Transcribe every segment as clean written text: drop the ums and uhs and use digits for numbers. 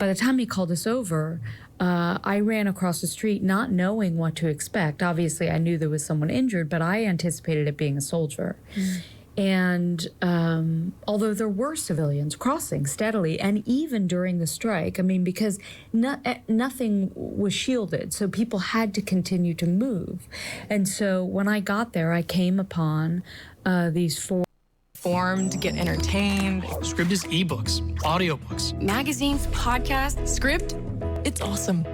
By the time he called us over, I ran across the street not knowing what to expect. Obviously, I knew there was someone injured, but I anticipated it being a soldier. And although there were civilians crossing steadily, and even during the strike, I mean, because nothing was shielded, so people had to continue to move. And so when I got there, I came upon these four. Informed, get entertained. Script is ebooks, audiobooks, Magazines, podcasts, Script, it's awesome.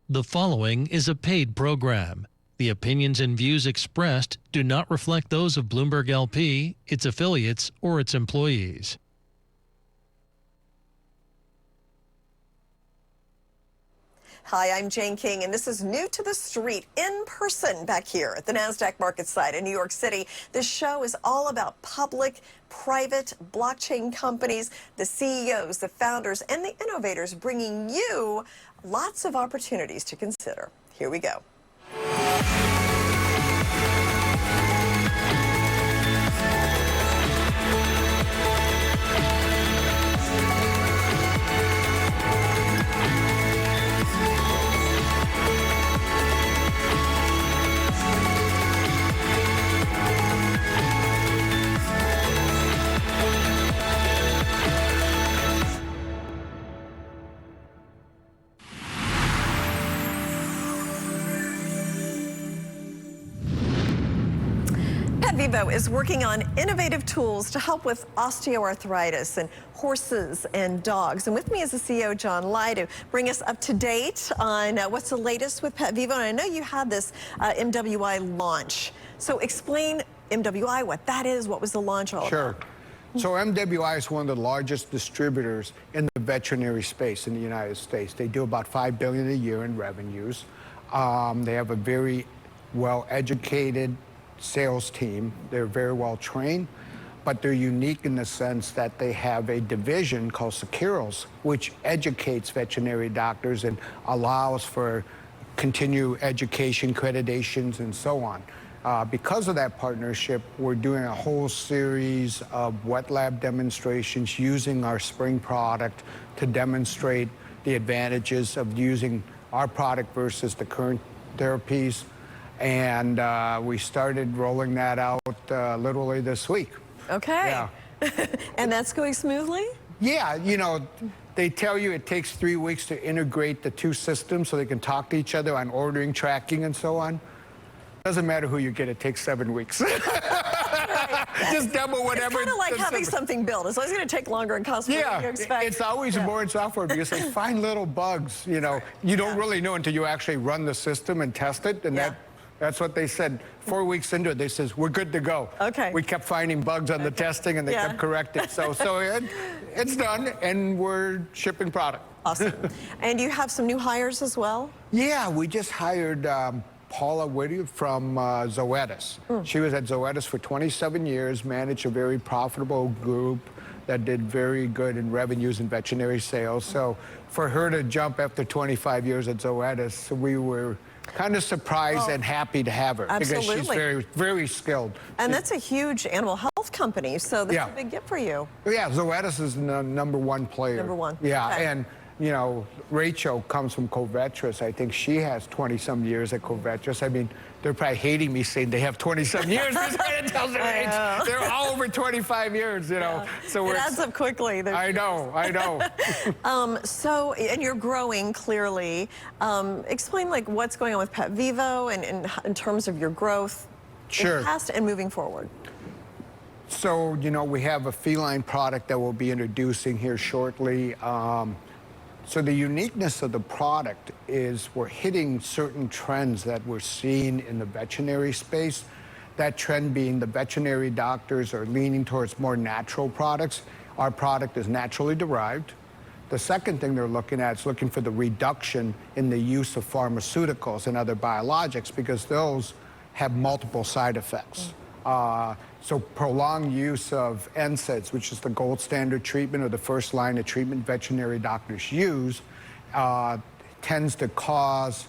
The following is a paid program. The opinions and views expressed do not reflect those of Bloomberg LP, its affiliates, or its employees. Hi, I'm Jane King, and this is New to the Street, in person back here at the NASDAQ market site in New York City. This show is all about public, private, blockchain companies, the CEOs, the founders, and the innovators, bringing you lots of opportunities to consider. Here we go. PetVivo is working on innovative tools to help with osteoarthritis in horses and dogs. And with me is the CEO, John Lai, to bring us up to date on what's the latest with PetVivo. And I know you had this MWI launch. So explain MWI, what that is, what was the launch all about? Sure. So MWI is one of the largest distributors in the veterinary space in the United States. They do about $5 billion a year in revenues. They have a very well-educated sales team. They're very well trained, but they're unique in the sense that they have a division called Acurx, which educates veterinary doctors and allows for continued education, accreditations, and so on. Because of that partnership, we're doing a whole series of wet lab demonstrations using our Spring product to demonstrate the advantages of using our product versus the current therapies. And we started rolling that out literally this week. Okay. Yeah. And that's going smoothly? Yeah, you know, they tell you it takes 3 weeks to integrate the two systems so they can talk to each other on ordering, tracking, and so on. Doesn't matter who you get, it takes 7 weeks. Right. Just double whatever. It's kind of like having something built. It's always going to take longer and cost more than you expect. It's always more in software because they find little bugs, you know. You don't really know until you actually run the system and test it, and that's what they said. 4 weeks into it, they says, we're good to go. Okay. We kept finding bugs on the testing, and they kept correcting. So it's done, and we're shipping product. Awesome. And you have some new hires as well? Yeah, we just hired Paula Whitty from Zoetis. She was at Zoetis for 27 years, managed a very profitable group that did very good in revenues and veterinary sales. So for her to jump after 25 years at Zoetis, we were kind of surprised and happy to have her. Absolutely. Because she's very, very skilled. And that's a huge animal health company, so that's a big get for you. Yeah, Zoetis is the #1 player. Number one. Yeah, Okay. and you know, Rachel comes from Covetrus. I think she has 20-some years at Covetrus. I mean, they're probably hating me saying they have 20-some years. They're all over 25 years, you know. So it adds up quickly. I know. So, and you're growing clearly. Explain like what's going on with PetVivo and in terms of your growth in the past and moving forward. So, you know, we have a feline product that we'll be introducing here shortly. So the uniqueness of the product is we're hitting certain trends that we're seeing in the veterinary space. That trend being the veterinary doctors are leaning towards more natural products. Our product is naturally derived. The second thing they're looking at is looking for the reduction in the use of pharmaceuticals and other biologics because those have multiple side effects. So prolonged use of NSAIDs, which is the gold standard treatment or the first line of treatment veterinary doctors use, tends to cause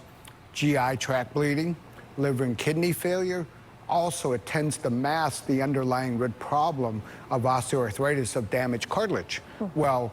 GI tract bleeding, liver and kidney failure, also it tends to mask the underlying root problem of osteoarthritis, of damaged cartilage. Well,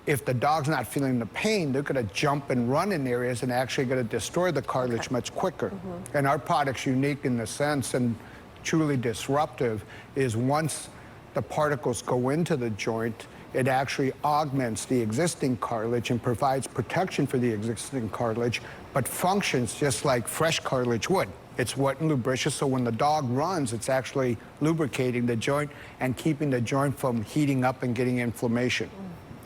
if the dog's not feeling the pain, they're going to jump and run in areas and actually going to destroy the cartilage much quicker. And our product's unique in the sense, and truly disruptive, is once the particles go into the joint, it actually augments the existing cartilage and provides protection for the existing cartilage, but functions just like fresh cartilage would. It's wet and lubricious, so when the dog runs, it's actually lubricating the joint and keeping the joint from heating up and getting inflammation.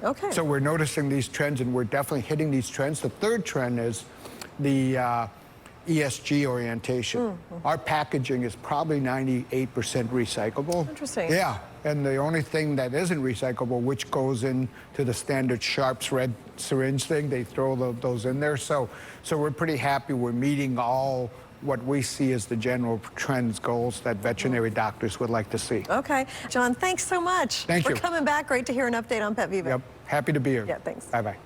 Okay. So we're noticing these trends, and we're definitely hitting these trends. The third trend is the ESG orientation. Our packaging is probably 98% recyclable. Interesting. Yeah, and the only thing that isn't recyclable, which goes into the standard Sharps red syringe thing, they throw those in there. So we're pretty happy we're meeting all what we see as the general trends, goals that veterinary doctors would like to see. Okay. John, thanks so much. Thank you. For coming back. Great to hear an update on PetVivo. Yep, happy to be here. Yeah, thanks. Bye-bye.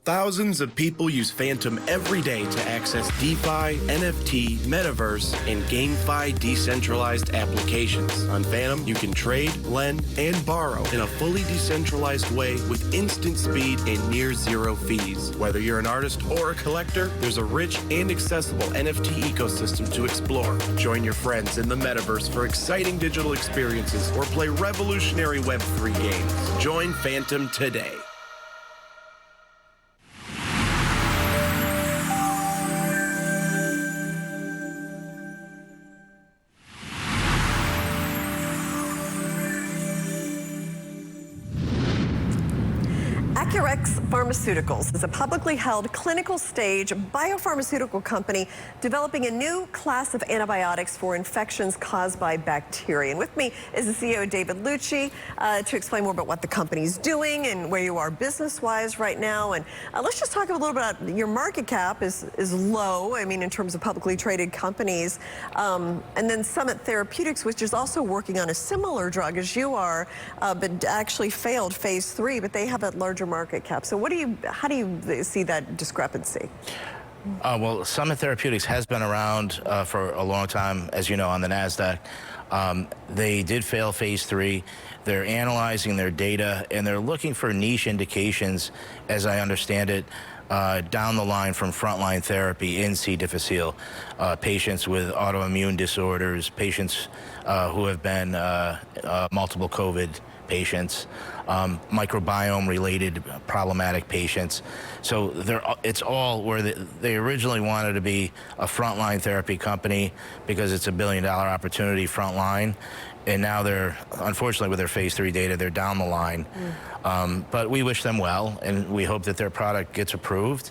Thousands of people use Phantom every day to access DeFi, NFT, Metaverse, and GameFi decentralized applications. On Phantom, you can trade, lend, and borrow in a fully decentralized way with instant speed and near zero fees. Whether you're an artist or a collector, there's a rich and accessible NFT ecosystem to explore. Join your friends in the Metaverse for exciting digital experiences or play revolutionary Web3 games. Join Phantom today. Acurx Pharmaceuticals is a publicly held clinical stage biopharmaceutical company developing a new class of antibiotics for infections caused by bacteria. And with me is the CEO, David Lucci, to explain more about what the company's doing and where you are business-wise right now. And let's just talk a little bit about your market cap is low, I mean, in terms of publicly traded companies. And then Summit Therapeutics, which is also working on a similar drug as you are, but actually failed phase 3, but they have a larger market cap. So how do you see that discrepancy? Well, Summit Therapeutics has been around for a long time, as you know, on the NASDAQ. They did fail phase 3. They're analyzing their data, and they're looking for niche indications, as I understand it, down the line from frontline therapy in C. difficile, patients with autoimmune disorders, patients who have been multiple COVID patients, microbiome-related problematic patients. So it's all where they originally wanted to be a frontline therapy company because it's $1 billion opportunity frontline, and now they're, unfortunately, with their phase 3 data, they're down the line. But we wish them well, and we hope that their product gets approved,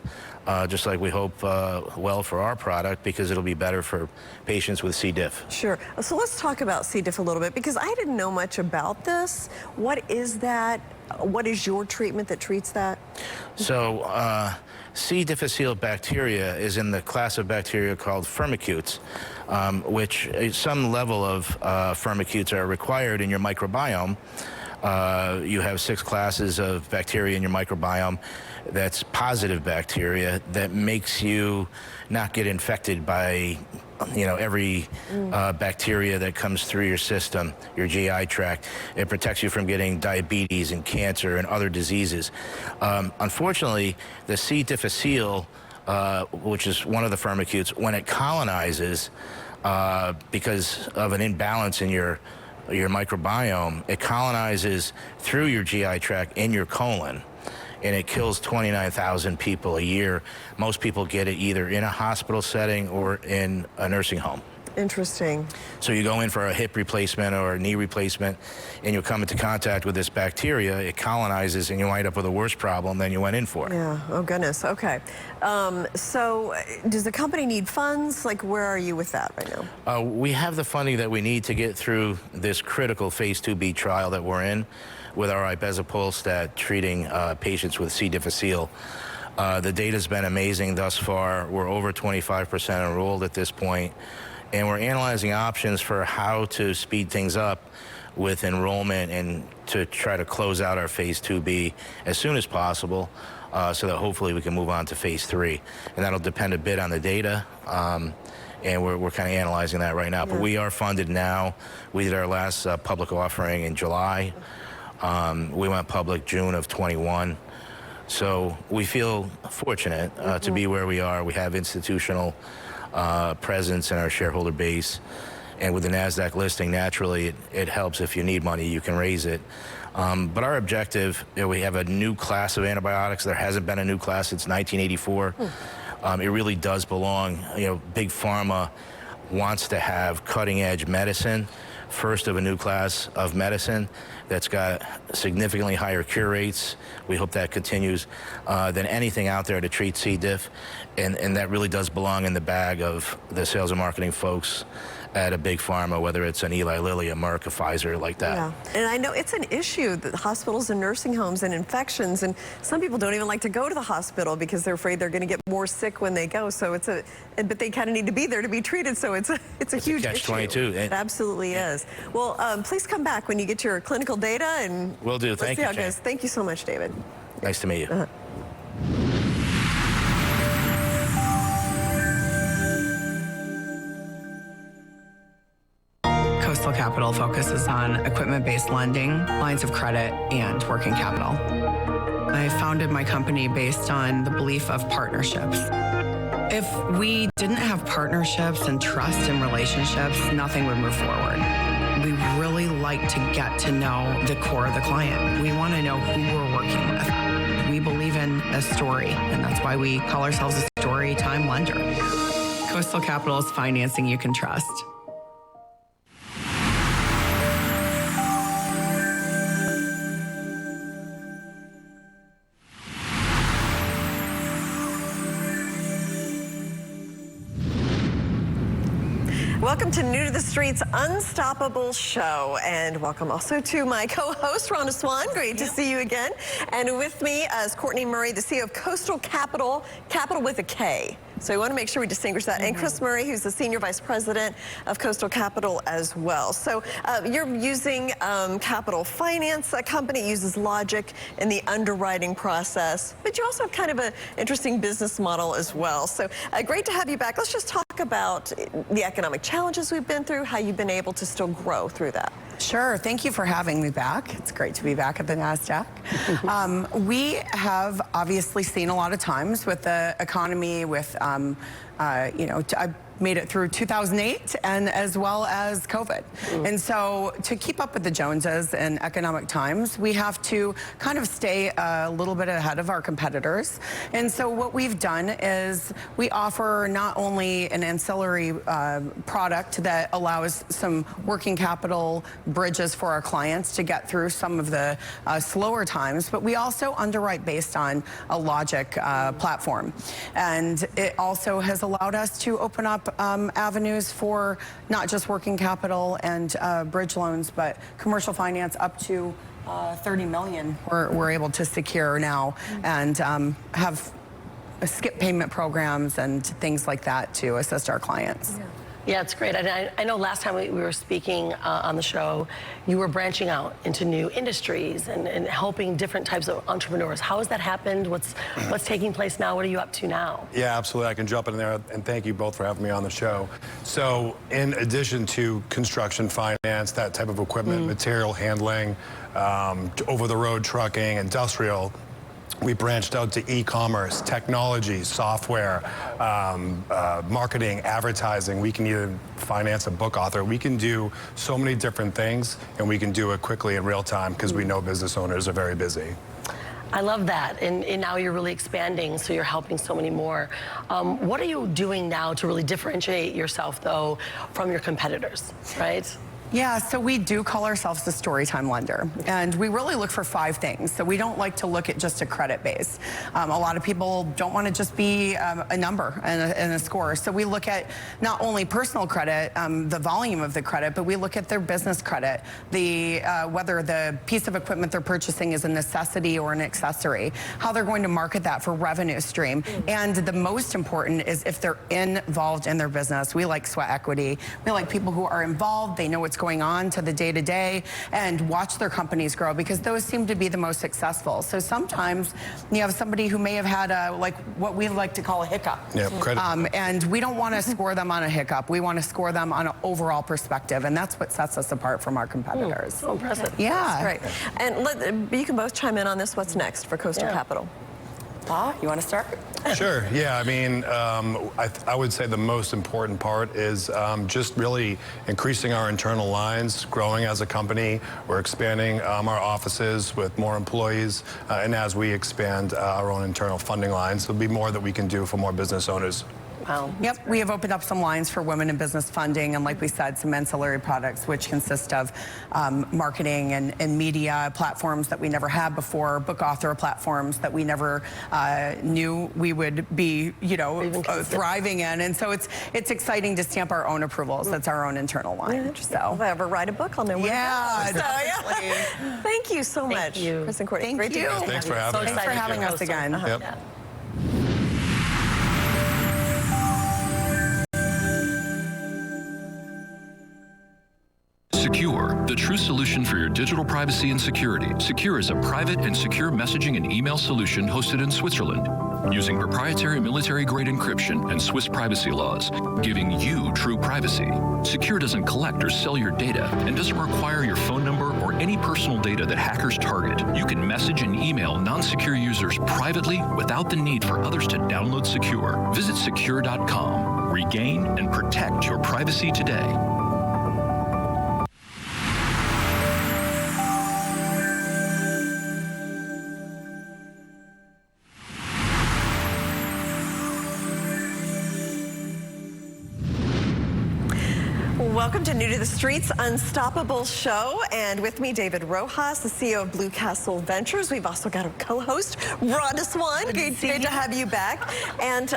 just like we hope well for our product, because it'll be better for patients with C. diff. Sure. So let's talk about C. diff a little bit, because I didn't know much about this. What is that? What is your treatment that treats that? So C. difficile bacteria is in the class of bacteria called Firmicutes, which some level of Firmicutes are required in your microbiome. You have 6 classes of bacteria in your microbiome. That's positive bacteria that makes you not get infected by, every bacteria that comes through your system, your GI tract. It protects you from getting diabetes and cancer and other diseases. Unfortunately, the C. difficile, which is one of the Firmicutes, when it colonizes, because of an imbalance in your microbiome, it colonizes through your GI tract in your colon, and it kills 29,000 people a year. Most people get it either in a hospital setting or in a nursing home. Interesting. So you go in for a hip replacement or a knee replacement, and you come into contact with this bacteria, it colonizes, and you wind up with a worse problem than you went in for. Yeah, oh goodness, okay. So does the company need funds? Like, where are you with that right now? We have the funding that we need to get through this critical phase 2B trial that we're in with our ibezapolstat treating patients with C. difficile. The data's been amazing thus far. We're over 25% enrolled at this point, and we're analyzing options for how to speed things up with enrollment and to try to close out our phase 2B as soon as possible. so that hopefully we can move on to phase 3. And that'll depend a bit on the data. And we're kind of analyzing that right now. But we are funded now. We did our last public offering in July. We went public June of 21. So we feel fortunate to be where we are. We have institutional presence in our shareholder base. And with the NASDAQ listing, naturally, it helps if you need money, you can raise it. But our objective, we have a new class of antibiotics. There hasn't been a new class since 1984. It really does belong. Big Pharma wants to have cutting-edge medicine, first of a new class of medicine that's got significantly higher cure rates. We hope that continues than anything out there to treat C. diff. And that really does belong in the bag of the sales and marketing folks at a big pharma, whether it's an Eli Lilly, a Merck, a Pfizer, like that. Yeah, and I know it's an issue, that hospitals and nursing homes and infections, and some people don't even like to go to the hospital because they're afraid they're going to get more sick when they go. So but they kind of need to be there to be treated. So it's a huge catch-22. issue. It absolutely is. Well, please come back when you get your clinical data, and will do. Thank you, let's see how it goes. Thank you so much, David. Nice to meet you. Coastal Capital focuses on equipment-based lending, lines of credit, and working capital. I founded my company based on the belief of partnerships. If we didn't have partnerships and trust and relationships, nothing would move forward. We really like to get to know the core of the client. We want to know who we're working with. We believe in a story, and that's why we call ourselves a story time lender. Coastal Capital is financing you can trust. Welcome to New to the Street's Unstoppable Show, and welcome also to my co-host, Rhonda Swan. Great to see you again. And with me is Courtney Murray, the CEO of Coastal Capital, capital with a K. So we want to make sure we distinguish that. And Chris Murray, who's the Senior Vice President of Coastal Capital as well. So you're using Capital Finance. A company uses logic in the underwriting process, but you also have kind of an interesting business model as well. So great to have you back. Let's just talk about the economic challenges we've been through, how you've been able to still grow through that. Sure. Thank you for having me back. It's great to be back at the NASDAQ. We have obviously seen a lot of times with the economy, with, I made it through 2008 and as well as COVID. And so to keep up with the Joneses in economic times, we have to kind of stay a little bit ahead of our competitors. And so what we've done is we offer not only an ancillary product that allows some working capital bridges for our clients to get through some of the slower times, but we also underwrite based on a logic platform. And it also has allowed us to open up avenues for not just working capital and bridge loans, but commercial finance up to 30 million we're able to secure now, and have skip payment programs and things like that to assist our clients. Yeah, it's great. I know last time we were speaking on the show, you were branching out into new industries and helping different types of entrepreneurs. How has that happened? What's taking place now? What are you up to now? Yeah, absolutely. I can jump in there, and thank you both for having me on the show. So in addition to construction finance, that type of equipment, material handling, over-the-road trucking, industrial, we branched out to e-commerce, technology, software, marketing, advertising. We can even finance a book author. We can do so many different things, and we can do it quickly in real time because we know business owners are very busy. I love that, and now you're really expanding, so you're helping so many more. What are you doing now to really differentiate yourself, though, from your competitors, right? Yeah, so we do call ourselves the Storytime Lender, and we really look for 5 things. So we don't like to look at just a credit base. A lot of people don't want to just be a number and a score. So we look at not only personal credit, the volume of the credit, but we look at their business credit, whether the piece of equipment they're purchasing is a necessity or an accessory, how they're going to market that for revenue stream. And the most important is if they're involved in their business. We like sweat equity. We like people who are involved, they know what's what's going on to the day-to-day and watch their companies grow, because those seem to be the most successful. So sometimes you have somebody who may have had like what we like to call a hiccup. Yep, credit. And we don't want to score them on a hiccup. We want to score them on an overall perspective, and that's what sets us apart from our competitors. So impressive. Yeah. That's great. And you can both chime in on this. What's next for Coastal Capital? You want to start? Sure. Yeah. I mean, I would say the most important part is just really increasing our internal lines, growing as a company. We're expanding our offices with more employees, and as we expand our own internal funding lines, there'll be more that we can do for more business owners. Wow. Yep, we have opened up some lines for women in business funding, and like we said, some ancillary products, which consist of marketing and media platforms that we never had before, book author platforms that we never knew we would be, thriving in. And so it's exciting to stamp our own approvals. That's our own internal line. So if I ever write a book, I'll know where yeah, it goes. definitely. Thank you so much, Chris and Courtney. Thank you. Thanks for having us. Thanks for having us again. Yep. Yeah. Secure, the true solution for your digital privacy and security. Secure is a private and secure messaging and email solution hosted in Switzerland, using proprietary military-grade encryption and Swiss privacy laws, giving you true privacy. Secure doesn't collect or sell your data and doesn't require your phone number or any personal data that hackers target. You can message and email non-secure users privately without the need for others to download Secure. Visit secure.com. Regain and protect your privacy today. Welcome to New to the Streets Unstoppable Show, and with me, David Rojas, the CEO of Blue Castle Ventures. We've also got a co-host, Rhonda Swan. Good to have you back. And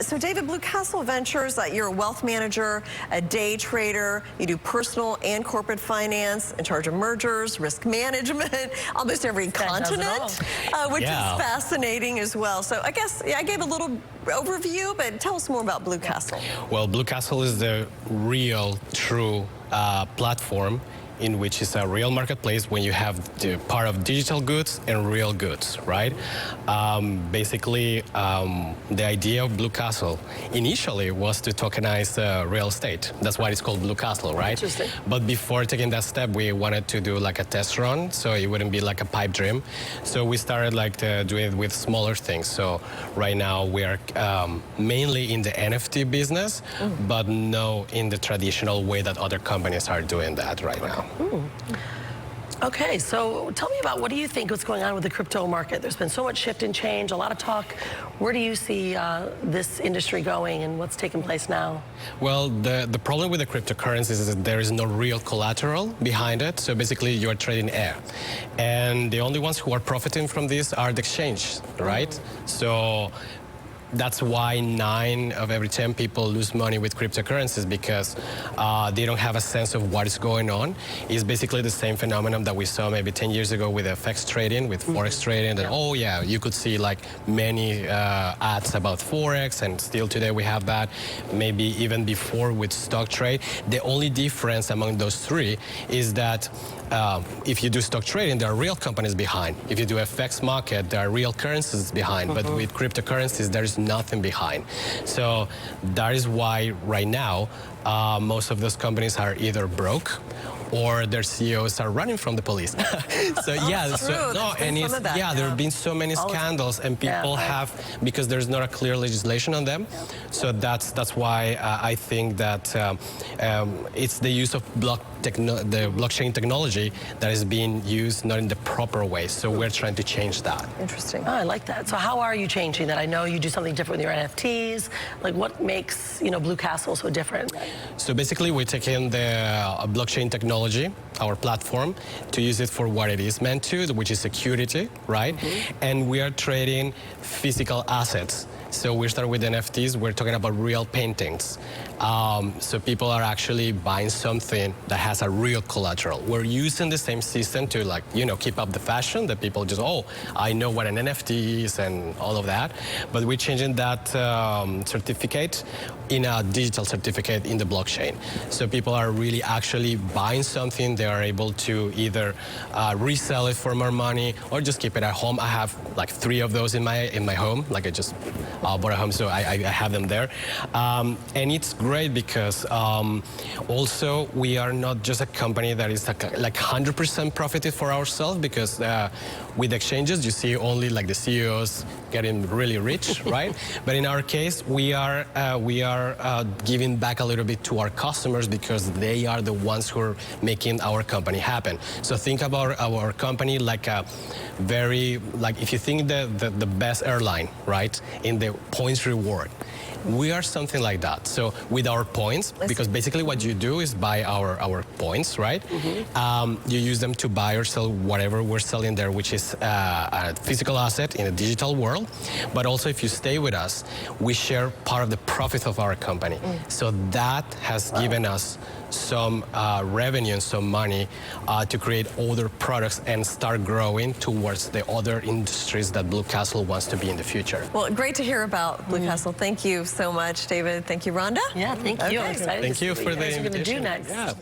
so, David, Blue Castle Ventures, you're a wealth manager, a day trader. You do personal and corporate finance, in charge of mergers, risk management, almost every continent, which is fascinating as well. So I guess I gave a little overview, but tell us more about Blue Castle. Well, Blue Castle is the real, true platform in which is a real marketplace when you have the part of digital goods and real goods, right? Basically, the idea of Blue Castle initially was to tokenize real estate. That's why it's called Blue Castle, right? Interesting. But before taking that step, we wanted to do like a test run, so it wouldn't be like a pipe dream. So we started like doing it with smaller things. So right now we are mainly in the NFT business, but no in the traditional way that other companies are doing that right now. Okay, so tell me about what do you think what's going on with the crypto market? There's been so much shift and change, a lot of talk. Where do you see this industry going and what's taking place now? Well, the problem with the cryptocurrencies is that there is no real collateral behind it. So basically you're trading air. And the only ones who are profiting from this are the exchange, right? So that's why 9 of every 10 people lose money with cryptocurrencies, because they don't have a sense of what is going on. It's basically the same phenomenon that we saw maybe 10 years ago with FX trading, with Forex trading. And oh yeah, you could see like many ads about Forex, and still today we have that. Maybe even before with stock trade. The only difference among those three is that if you do stock trading, there are real companies behind. If you do FX market, there are real currencies behind. But with cryptocurrencies, there is nothing behind. So that is why right now, most of those companies are either broke or their CEOs are running from the police. So yeah, so no, and it's, there have been so many scandals, and people have, because there's not a clear legislation on them. So that's why I think that it's the use of the blockchain technology that is being used not in the proper way. So we're trying to change that. Interesting. Oh, I like that. So how are you changing that? I know you do something different with your NFTs. Like, what makes Blue Castle so different? So basically, we're taking the blockchain technology, our platform, to use it for what it is meant to, which is security, right? And we are trading physical assets. So we start with NFTs. We're talking about real paintings. So people are actually buying something that has a real collateral. We're using the same system to, like, you know, keep up the fashion that people just, oh, I know what an NFT is and all of that. But we're changing that certificate in a digital certificate in the blockchain. So people are really actually buying something. They are able to either resell it for more money or just keep it at home. I have like 3 of those in my home. Like I just bought a home, so I have them there. And it's great because also we are not just a company that is like 100% profited for ourselves, because with exchanges you see only like the CEOs getting really rich, right? But in our case, we are giving back a little bit to our customers because they are the ones who are making our company happen. So think about our company like a very, like if you think the best airline, right, in the points reward. We are something like that. So with our points, because basically what you do is buy our points, right? You use them to buy or sell whatever we're selling there, which is a physical asset in a digital world. But also if you stay with us, we share part of the profit of our company. So that has given us some revenue and some money to create other products and start growing towards the other industries that Blue Castle wants to be in the future. Well, great to hear about Blue Castle. Thank you so much, David. Thank you, Rhonda. Yeah, thank you. I'm excited Thank to see you what for you the guys are going to do invitation. next. Yeah.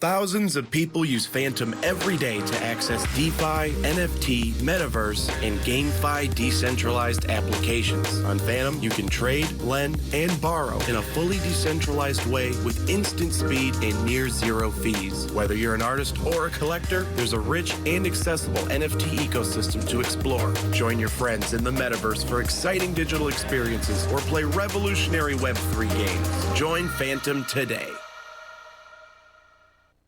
Thousands of people use Phantom every day to access DeFi, NFT, Metaverse, and GameFi decentralized applications. On Phantom, you can trade, lend, and borrow in a fully decentralized way with instant speed and near zero fees. Whether you're an artist or a collector, there's a rich and accessible NFT ecosystem to explore. Join your friends in the Metaverse for exciting digital experiences or play revolutionary Web3 games. Join Phantom today.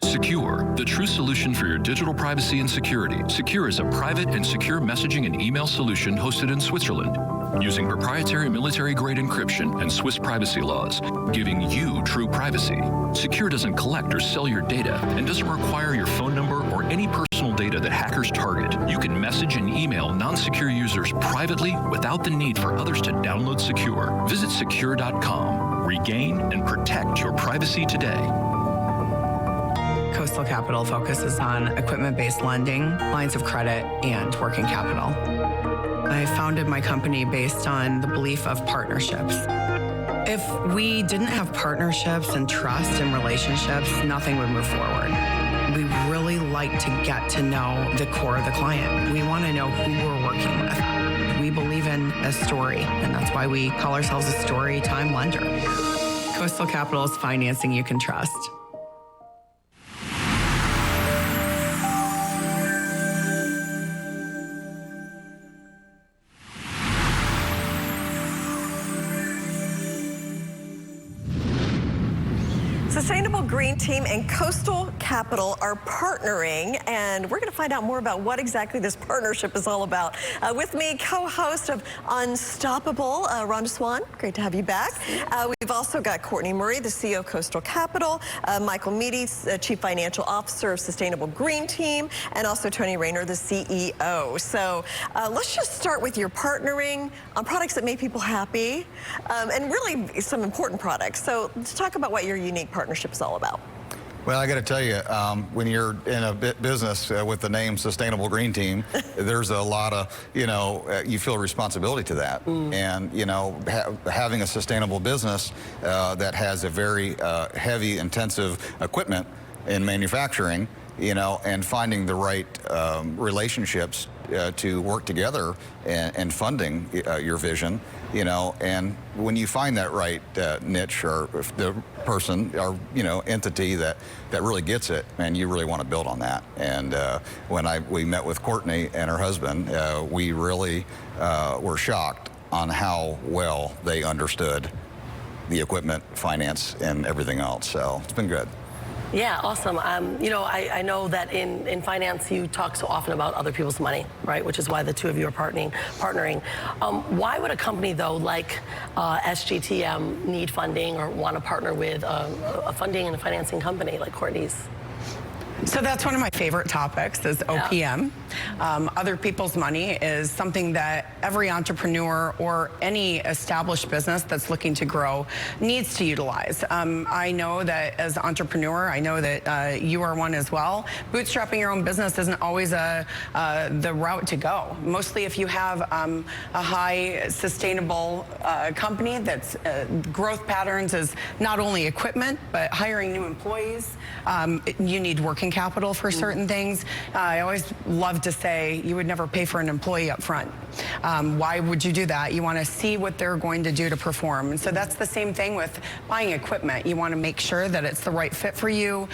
Secure, the true solution for your digital privacy and security. Secure is a private and secure messaging and email solution hosted in Switzerland, using proprietary military-grade encryption and Swiss privacy laws, giving you true privacy. Secure doesn't collect or sell your data and doesn't require your phone number or any personal data that hackers target. You can message and email non-secure users privately without the need for others to download Secure. Visit secure.com. Regain and protect your privacy today. Coastal Capital focuses on equipment-based lending, lines of credit, and working capital. I founded my company based on the belief of partnerships. If we didn't have partnerships and trust and relationships, nothing would move forward. We really like to get to know the core of the client. We want to know who we're working with. We believe in a story, and that's why we call ourselves a story time lender. Coastal Capital is financing you can trust. Sustainable Green Team and Coastal Capital are partnering, and we're going to find out more about what exactly this partnership is all about. With me, co-host of Unstoppable, Rhonda Swan. Great to have you back. We've also got Courtney Murray, the CEO of Coastal Capital, Michael Meady, Chief Financial Officer of Sustainable Green Team, and also Tony Rayner, the CEO. So let's just start with your partnering on products that make people happy, and really some important products. So let's talk about what your unique partnership is all about. Well, I got to tell you, when you're in a business with the name Sustainable Green Team, there's a lot of, you feel responsibility to that. And, having a sustainable business that has a very heavy, intensive equipment in manufacturing, and finding the right relationships to work together and funding your vision, and when you find that right niche or the person or entity that really gets it, man, you really want to build on that. And when we met with Courtney and her husband, we really were shocked on how well they understood the equipment, finance, and everything else. So it's been good. Yeah, awesome. I know that in finance you talk so often about other people's money, right? Which is why the two of you are partnering. Why would a company though like SGTM need funding or want to partner with a funding and a financing company like Courtney's? So that's one of my favorite topics is OPM. Other people's money is something that every entrepreneur or any established business that's looking to grow needs to utilize. I know that as an entrepreneur, I know that you are one as well. Bootstrapping your own business isn't always the route to go. Mostly if you have a high sustainable company that's growth patterns is not only equipment, but hiring new employees. You need working capital for certain things. I always love to say you would never pay for an employee up front. Why would you do that? You want to see what they're going to do to perform. And so that's the same thing with buying equipment. You want to make sure that it's the right fit for you,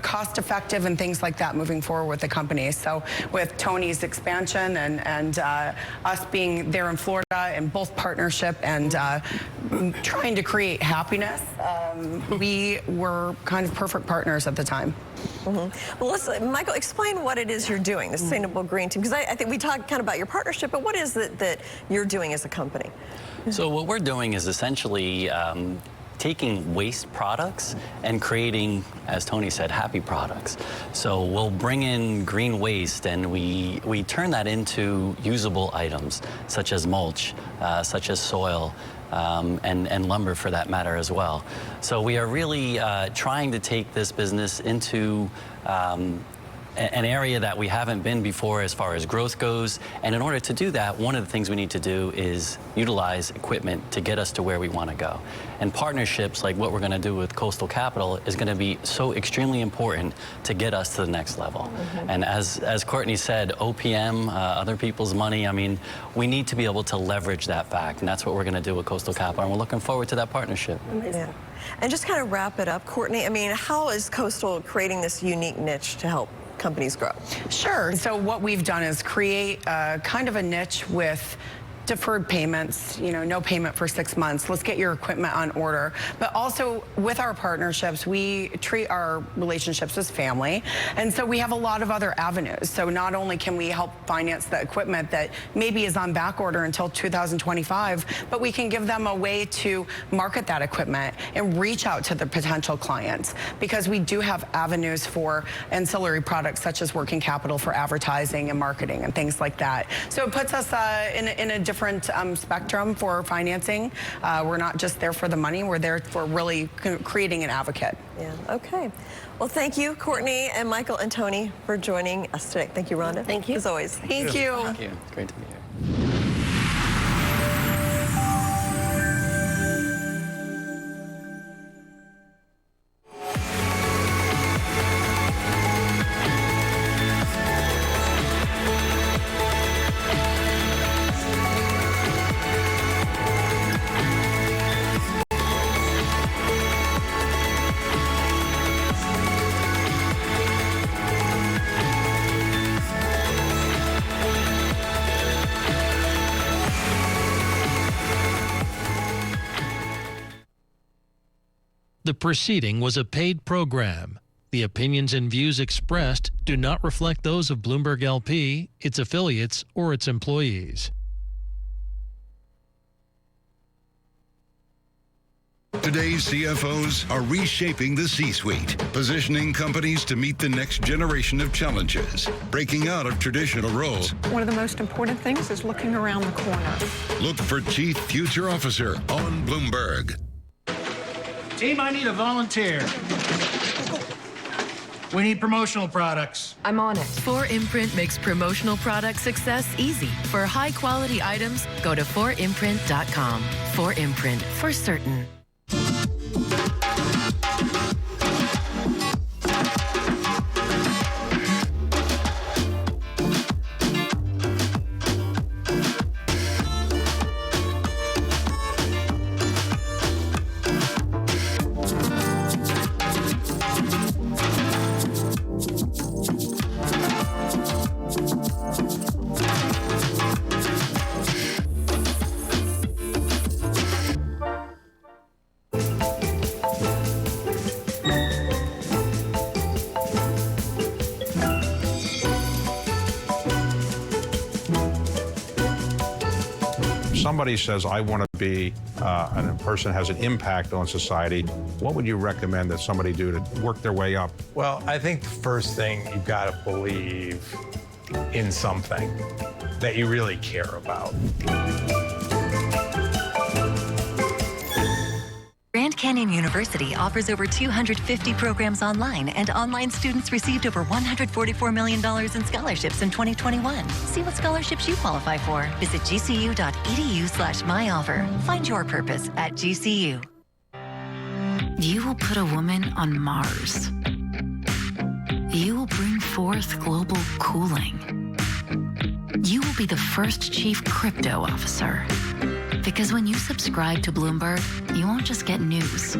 cost effective and things like that moving forward with the company. So with Tony's expansion and us being there in Florida and both partnership and trying to create happiness, we were kind of perfect partners at the time. Well, listen, Michael, explain what it is you're doing, the Sustainable Green Team, because I think we talked kind of about your partnership, but what is it that you're doing as a company? So what we're doing is essentially taking waste products and creating, as Tony said, happy products. So we'll bring in green waste and we turn that into usable items, such as mulch, such as soil, and lumber for that matter as well. So we are really trying to take this business into an area that we haven't been before as far as growth goes. And in order to do that, one of the things we need to do is utilize equipment to get us to where we want to go. And partnerships like what we're going to do with Coastal Capital is going to be so extremely important to get us to the next level. And as Courtney said, OPM, other people's money, I mean, we need to be able to leverage that fact. And that's what we're going to do with Coastal Capital. And we're looking forward to that partnership. Yeah. And just kind of wrap it up, Courtney, I mean, how is Coastal creating this unique niche to help companies grow? Sure. So what we've done is create kind of a niche with deferred payments, no payment for 6 months. Let's get your equipment on order. But also with our partnerships, we treat our relationships as family. And so we have a lot of other avenues. So not only can we help finance the equipment that maybe is on back order until 2025, but we can give them a way to market that equipment and reach out to the potential clients, because we do have avenues for ancillary products such as working capital for advertising and marketing and things like that. So it puts us in a different spectrum for financing. We're not just there for the money, we're there for really creating an advocate. Yeah, okay. Well, thank you, Courtney and Michael and Tony, for joining us today. Thank you, Rhonda. Thank you. As always. Thank you. Thank you. It's great to be here. The proceeding was a paid program. The opinions and views expressed do not reflect those of Bloomberg LP, its affiliates, or its employees. Today's CFOs are reshaping the C-suite, positioning companies to meet the next generation of challenges, breaking out of traditional roles. One of the most important things is looking around the corner. Look for Chief Future Officer on Bloomberg. Team, I need a volunteer. We need promotional products. I'm on it. 4imprint makes promotional product success easy. For high-quality items, go to 4imprint.com. 4imprint, for certain. somebody says, I want to be a person has an impact on society, what would you recommend that somebody do to work their way up? Well, I think the first thing you've got to believe in something that you really care about. Grand Canyon University offers over 250 programs online, and online students received over $144 million in scholarships in 2021. See what scholarships you qualify for. Visit gcu.edu/myoffer. Find your purpose at GCU. You will put a woman on Mars. You will bring forth global cooling. You will be the first chief crypto officer. Because when you subscribe to Bloomberg, you won't just get news.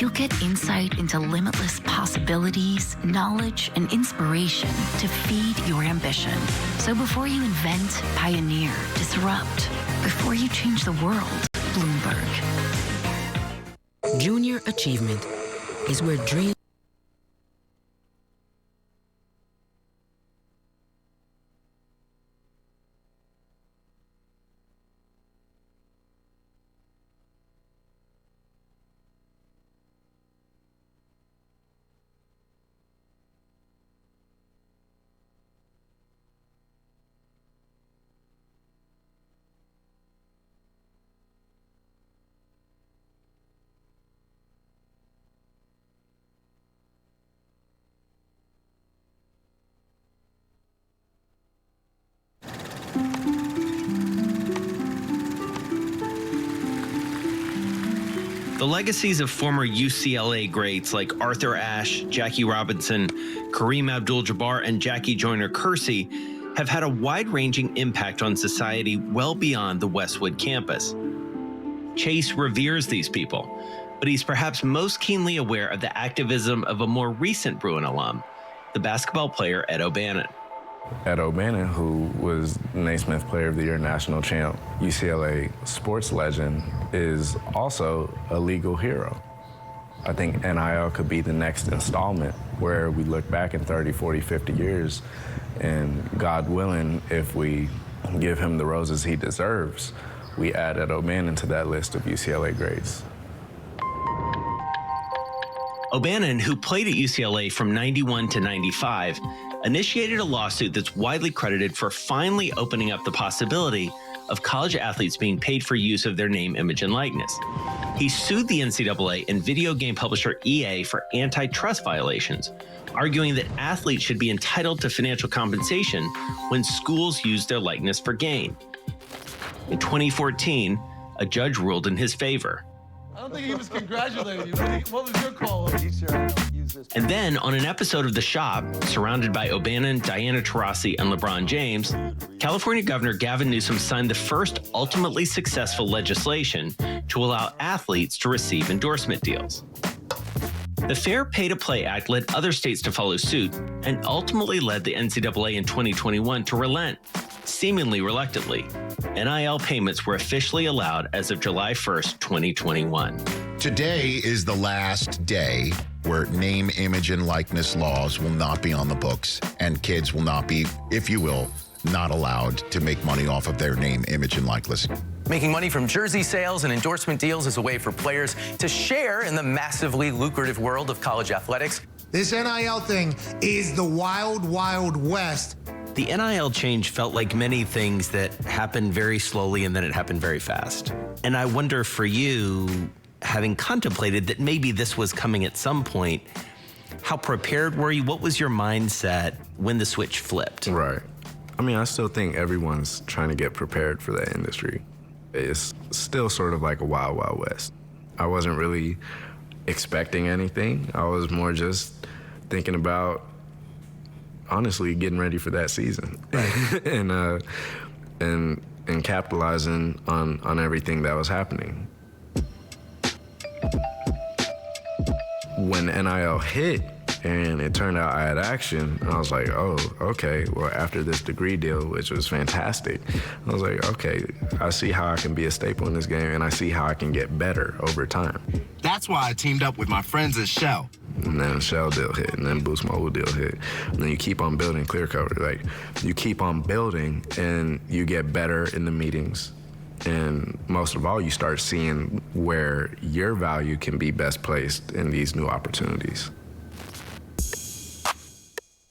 You'll get insight into limitless possibilities, knowledge, and inspiration to feed your ambition. So before you invent, pioneer, disrupt, before you change the world, Bloomberg. Junior achievement is where dreams. The legacies of former UCLA greats like Arthur Ashe, Jackie Robinson, Kareem Abdul-Jabbar, and Jackie Joyner-Kersee have had a wide-ranging impact on society well beyond the Westwood campus. Chase reveres these people, but he's perhaps most keenly aware of the activism of a more recent Bruin alum, the basketball player Ed O'Bannon. Ed O'Bannon, who was Naismith Player of the Year national champ, UCLA sports legend, is also a legal hero. I think NIL could be the next installment where we look back in 30, 40, 50 years, and God willing, if we give him the roses he deserves, we add Ed O'Bannon to that list of UCLA greats. O'Bannon, who played at UCLA from 91 to 95, initiated a lawsuit that's widely credited for finally opening up the possibility of college athletes being paid for use of their name, image, and likeness. He sued the NCAA and video game publisher EA for antitrust violations, arguing that athletes should be entitled to financial compensation when schools use their likeness for gain. In 2014, a judge ruled in his favor. I don't think he was congratulating you. What was your call? And then, on an episode of The Shop, surrounded by O'Bannon, Diana Taurasi, and LeBron James, California Governor Gavin Newsom signed the first ultimately successful legislation to allow athletes to receive endorsement deals. The Fair Pay to Play Act led other states to follow suit and ultimately led the NCAA in 2021 to relent, seemingly reluctantly. NIL payments were officially allowed as of July 1st, 2021. Today is the last day where name, image, and likeness laws will not be on the books, and kids will not be, if you will, not allowed to make money off of their name, image, and likeness. Making money from jersey sales and endorsement deals is a way for players to share in the massively lucrative world of college athletics. This NIL thing is the wild, wild west. The NIL change felt like many things that happened very slowly and then it happened very fast. And I wonder for you, having contemplated that maybe this was coming at some point, how prepared were you? What was your mindset when the switch flipped? Right. I mean, I still think everyone's trying to get prepared for that industry. It's still sort of like a wild, wild west. I wasn't really expecting anything. I was more just thinking about, honestly, getting ready for that season and capitalizing on everything that was happening. When NIL hit and it turned out I had action, I was like, oh, okay, well, after this degree deal, which was fantastic, I was like, okay, I see how I can be a staple in this game, and I see how I can get better over time. That's why I teamed up with my friends at Shell. And then Shell deal hit, and then Boost Mobile deal hit. And then you keep on building clear cover. Like, you keep on building, and you get better in the meetings. And most of all, you start seeing where your value can be best placed in these new opportunities.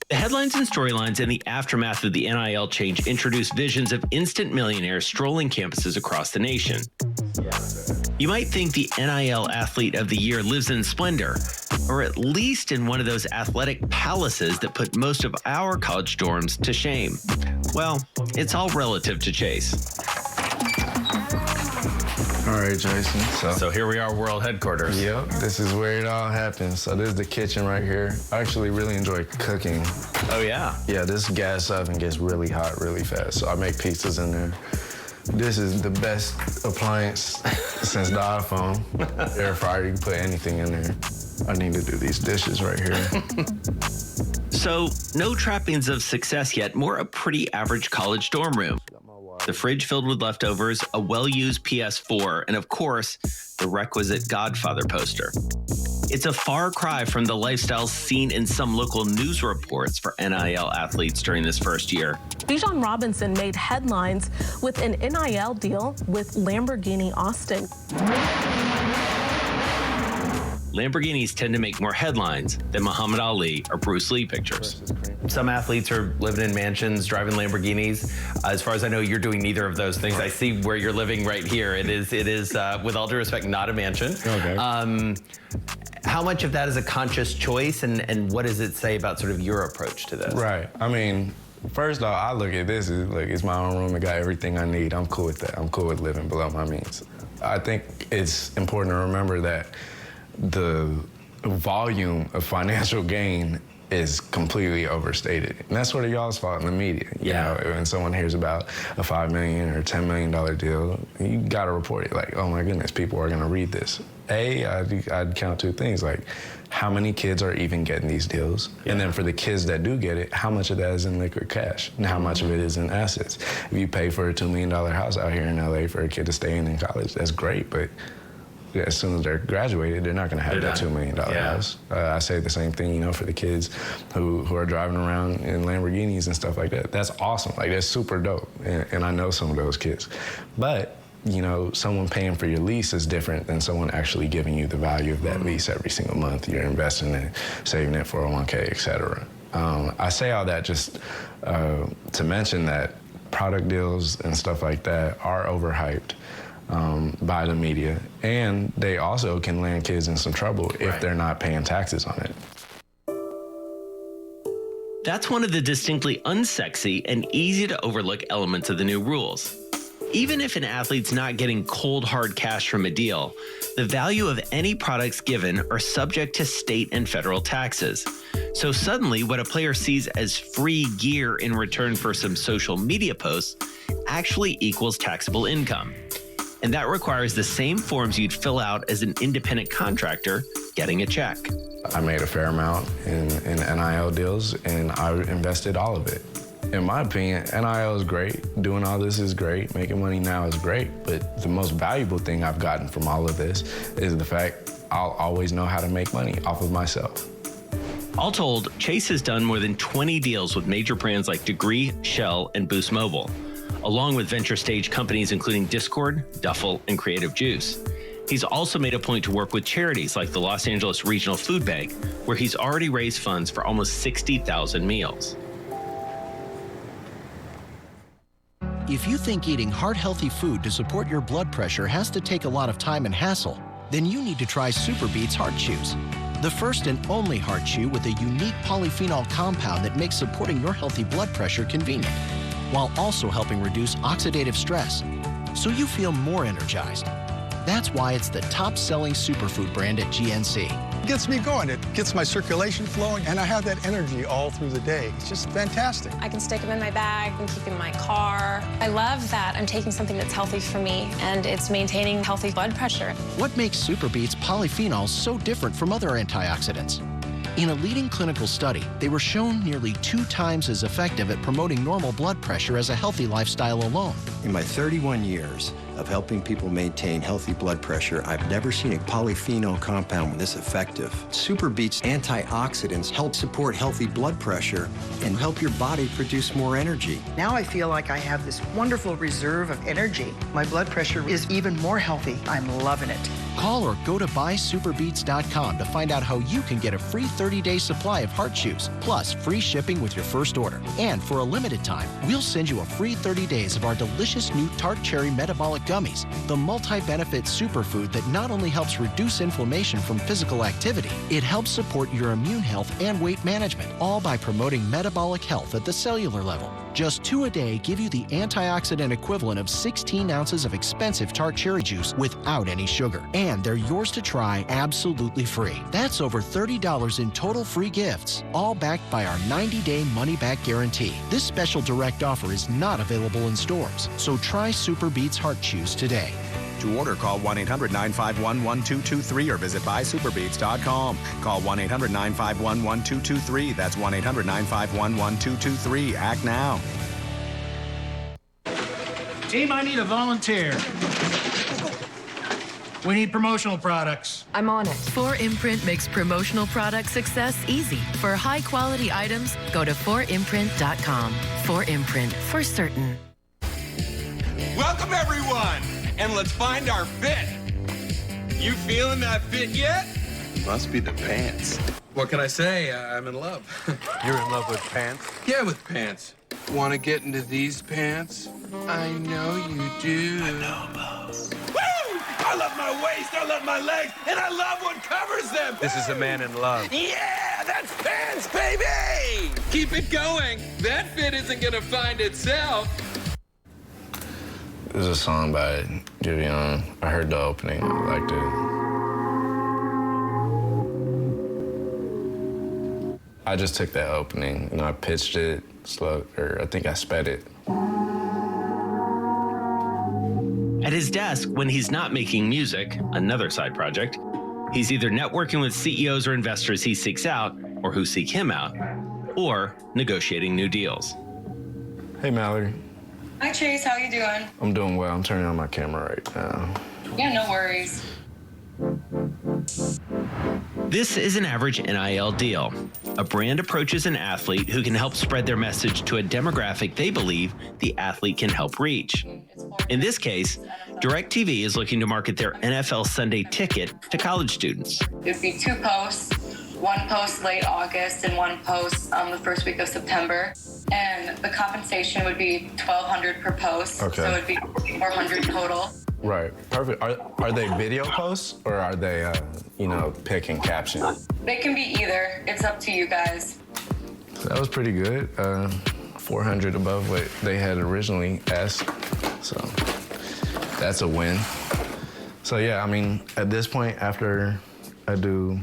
The headlines and storylines in the aftermath of the NIL change introduced visions of instant millionaires strolling campuses across the nation. You might think the NIL Athlete of the Year lives in splendor, or at least in one of those athletic palaces that put most of our college dorms to shame. Well, it's all relative to Chase. All right, Jason. So here we are, world headquarters. Yep, this is where it all happens. So this is the kitchen right here. I actually really enjoy cooking. Oh, yeah? Yeah, this gas oven gets really hot really fast, so I make pizzas in there. This is the best appliance since the iPhone. Air fryer, you can put anything in there. I need to do these dishes right here. So, no trappings of success yet, more a pretty average college dorm room. The fridge filled with leftovers, a well-used PS4, and of course, the requisite Godfather poster. It's a far cry from the lifestyles seen in some local news reports for NIL athletes during this first year. Bijan Robinson made headlines with an NIL deal with Lamborghini Austin. Lamborghinis tend to make more headlines than Muhammad Ali or Bruce Lee pictures. Some athletes are living in mansions, driving Lamborghinis. As far as I know, you're doing neither of those things. I see where you're living right here. It is, with all due respect, not a mansion. Okay. How much of that is a conscious choice, and what does it say about sort of your approach to this? Right. I mean, first off, I look at this as like it's my own room. It got everything I need. I'm cool with that. I'm cool with living below my means. I think it's important to remember that the volume of financial gain is completely overstated. And that's sort of y'all's fault in the media. You know, when someone hears about a $5 million or $10 million deal, you gotta report it like, oh my goodness, people are gonna read this. I'd count two things, like how many kids are even getting these deals? And then for the kids that do get it, how much of that is in liquid cash? And how much of it is in assets? If you pay for a $2 million house out here in LA for a kid to stay in college, that's great, but as soon as they're graduated, they're not going to have that $2 million house. I say the same thing, you know, for the kids who are driving around in Lamborghinis and stuff like that. That's awesome. Like, that's super dope. And I know some of those kids. But, you know, someone paying for your lease is different than someone actually giving you the value of that lease every single month. You're investing in it, saving it, 401k, et cetera. I say all that just to mention that product deals and stuff like that are overhyped by the media, and they also can land kids in some trouble if they're not paying taxes on it. That's one of the distinctly unsexy and easy to overlook elements of the new rules. Even if an athlete's not getting cold hard cash from a deal, the value of any products given are subject to state and federal taxes. So suddenly what a player sees as free gear in return for some social media posts actually equals taxable income. And that requires the same forms you'd fill out as an independent contractor getting a check. I made a fair amount in NIL deals, and I invested all of it. In my opinion, NIL is great. Doing all this is great. Making money now is great. But the most valuable thing I've gotten from all of this is the fact I'll always know how to make money off of myself. All told, Chase has done more than 20 deals with major brands like Degree, Shell, and Boost Mobile, along with venture stage companies including Discord, Duffel, and Creative Juice. He's also made a point to work with charities like the Los Angeles Regional Food Bank, where he's already raised funds for almost 60,000 meals. If you think eating heart-healthy food to support your blood pressure has to take a lot of time and hassle, then you need to try SuperBeets Heart Chews, the first and only heart chew with a unique polyphenol compound that makes supporting your healthy blood pressure convenient, while also helping reduce oxidative stress, so you feel more energized. That's why it's the top-selling superfood brand at GNC. It gets me going. It gets my circulation flowing, and I have that energy all through the day. It's just fantastic. I can stick them in my bag and keep them in my car. I love that I'm taking something that's healthy for me, and it's maintaining healthy blood pressure. What makes SuperBeets polyphenols so different from other antioxidants? In a leading clinical study, they were shown nearly 2 times as effective at promoting normal blood pressure as a healthy lifestyle alone. In my 31 years of helping people maintain healthy blood pressure, I've never seen a polyphenol compound this effective. SuperBeets antioxidants help support healthy blood pressure and help your body produce more energy. Now I feel like I have this wonderful reserve of energy. My blood pressure is even more healthy. I'm loving it. Call or go to buysuperbeets.com to find out how you can get a free 30-day supply of heart chews, plus free shipping with your first order. And for a limited time, we'll send you a free 30 days of our delicious new tart cherry metabolic gummies, the multi-benefit superfood that not only helps reduce inflammation from physical activity, it helps support your immune health and weight management, all by promoting metabolic health at the cellular level. Just 2 a day give you the antioxidant equivalent of 16 ounces of expensive tart cherry juice without any sugar. And they're yours to try absolutely free. That's over $30 in total free gifts, all backed by our 90-day money-back guarantee. This special direct offer is not available in stores, so try SuperBeets Heart Chews today. To order, call 1-800-951-1223 or visit buysuperbeets.com. Call 1-800-951-1223. That's 1-800-951-1223. Act now. Team, I need a volunteer. We need promotional products. I'm on it. 4imprint makes promotional product success easy. For high-quality items, go to 4imprint.com. 4imprint, for certain. Welcome, everyone, and let's find our fit. You feeling that fit yet? Must be the pants. What can I say? I'm in love. You're in love with pants? Yeah, with pants. Want to get into these pants? I know you do. I know, boss. Woo! I love my waist, I love my legs, and I love what covers them. This is a man in love. Yeah, that's pants, baby! Keep it going. That fit isn't gonna find itself. There's a song by Giveon. I heard the opening. I liked it. I just took that opening and I pitched it slow, or I think I sped it. At his desk, when he's not making music, another side project, he's either networking with CEOs or investors he seeks out, or who seek him out, or negotiating new deals. Hey, Mallory. Hi, Chase. How you doing? I'm doing well. I'm turning on my camera right now. Yeah, no worries. This is an average NIL deal. A brand approaches an athlete who can help spread their message to a demographic they believe the athlete can help reach. In this case, DirecTV is looking to market their NFL Sunday ticket to college students. It would be 2 posts, 1 post late August and 1 post the first week of September. And the compensation would be $1,200 per post. Okay. So it would be $400 total. Right. Perfect. Are they video posts or are they, pick and caption? They can be either. It's up to you guys. So that was pretty good. 400 above what they had originally asked. So that's a win. So yeah, I mean, at this point, after I do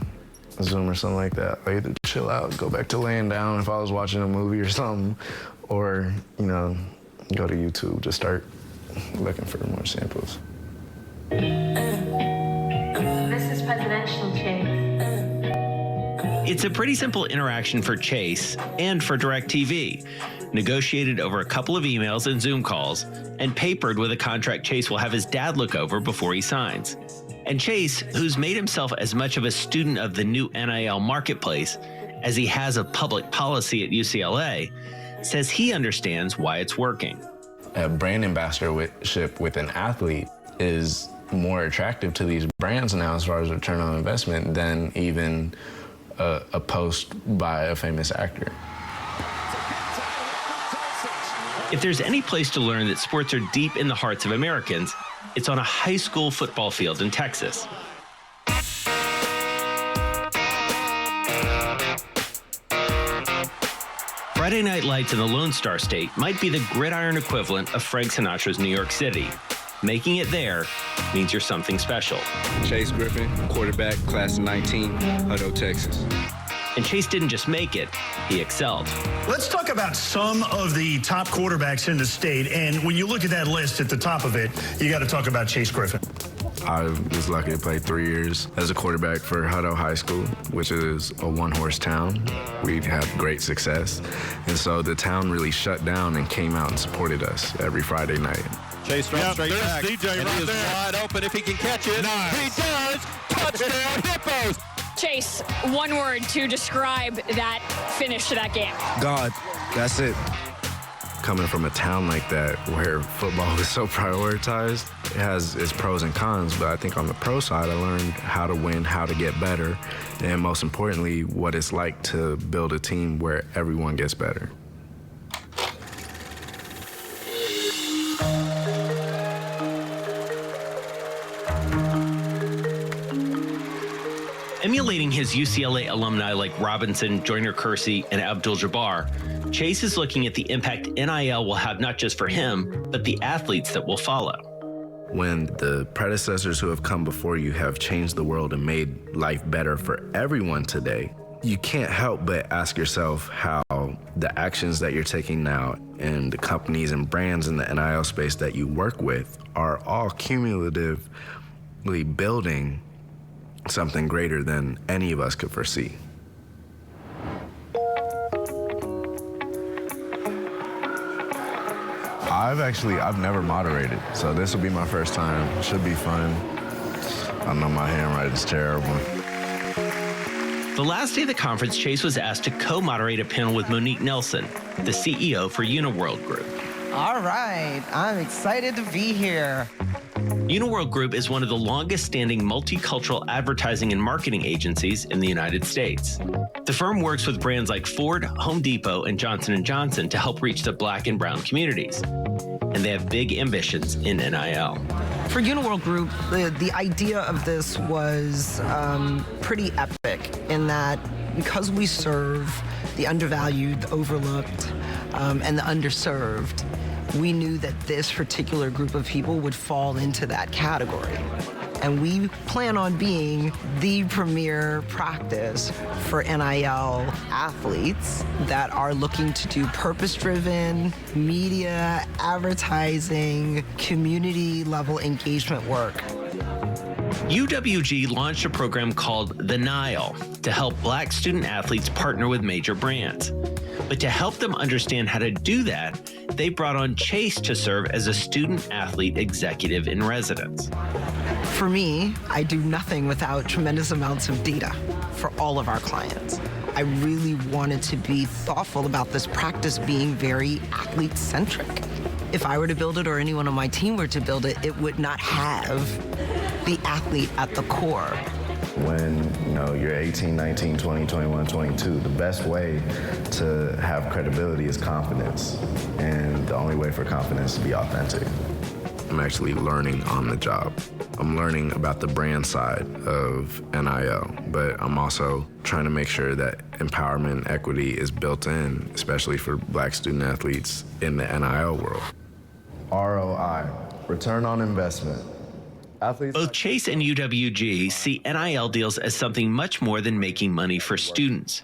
a Zoom or something like that, I either chill out, go back to laying down if I was watching a movie or something, or, go to YouTube, just start looking for more samples. This is presidential Chase. It's a pretty simple interaction for Chase and for DirecTV, negotiated over a couple of emails and Zoom calls, and papered with a contract Chase will have his dad look over before he signs. And Chase, who's made himself as much of a student of the new NIL marketplace as he has of public policy at UCLA, says he understands why it's working. A brand ambassadorship with an athlete is more attractive to these brands now as far as return on investment than even a post by a famous actor. If there's any place to learn that sports are deep in the hearts of Americans, it's on a high school football field in Texas. Friday Night Lights in the Lone Star State might be the gridiron equivalent of Frank Sinatra's New York City. Making it there means you're something special. Chase Griffin, quarterback, class of 19, Hutto, Texas. And Chase didn't just make it, he excelled. Let's talk about some of the top quarterbacks in the state. And when you look at that list at the top of it, you got to talk about Chase Griffin. I was lucky to play 3 years as a quarterback for Hutto High School. which is a one-horse town, we'd have great success. And so the town really shut down and came out and supported us every Friday night. Chase throws straight back. DJ and right he is there. wide open if he can catch it. Nice. He does. Touchdown, Hippos. Chase, one word to describe that finish to that game. God. That's it. Coming from a town like that where football is so prioritized, it has its pros and cons, but I think on the pro side, I learned how to win, how to get better, and most importantly, what it's like to build a team where everyone gets better. Emulating his UCLA alumni like Robinson, Joyner Kersey, and Abdul-Jabbar, Chase is looking at the impact NIL will have not just for him, but the athletes that will follow. When the predecessors who have come before you have changed the world and made life better for everyone today, you can't help but ask yourself how the actions that you're taking now and the companies and brands in the NIL space that you work with are all cumulatively building something greater than any of us could foresee. I've never moderated, so this will be my first time. Should be fun. I know my handwriting's terrible. The last day of the conference, Chase was asked to co-moderate a panel with Monique Nelson, the CEO for Uniworld Group. All right, I'm excited to be here. Uniworld Group is one of the longest-standing multicultural advertising and marketing agencies in the United States. The firm works with brands like Ford, Home Depot, and Johnson & Johnson to help reach the Black and Brown communities. And they have big ambitions in NIL. For Uniworld Group, the idea of this was pretty epic in that because we serve the undervalued, the overlooked, and the underserved, we knew that this particular group of people would fall into that category. And we plan on being the premier practice for NIL athletes that are looking to do purpose-driven media, advertising, community-level engagement work. UWG launched a program called The Nile to help Black student athletes partner with major brands. But to help them understand how to do that, they brought on Chase to serve as a student athlete executive in residence. For me, I do nothing without tremendous amounts of data for all of our clients. I really wanted to be thoughtful about this practice being very athlete-centric. If I were to build it or anyone on my team were to build it, it would not have the athlete at the core. When you're 18, 19, 20, 21, 22, the best way to have credibility is confidence. And the only way for confidence is to be authentic. I'm actually learning on the job. I'm learning about the brand side of NIL, but I'm also trying to make sure that empowerment and equity is built in, especially for Black student athletes in the NIL world. ROI, return on investment. Both Chase and UWG see NIL deals as something much more than making money for students.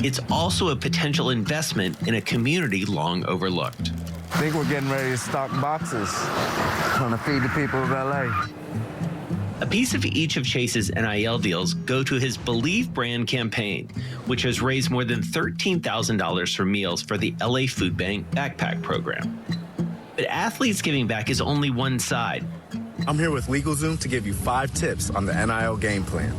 It's also a potential investment in a community long overlooked. I think we're getting ready to stock boxes, trying to feed the people of LA. A piece of each of Chase's NIL deals go to his Believe brand campaign, which has raised more than $13,000 for meals for the LA Food Bank backpack program. But athletes giving back is only one side. I'm here with LegalZoom to give you 5 tips on the NIL game plan.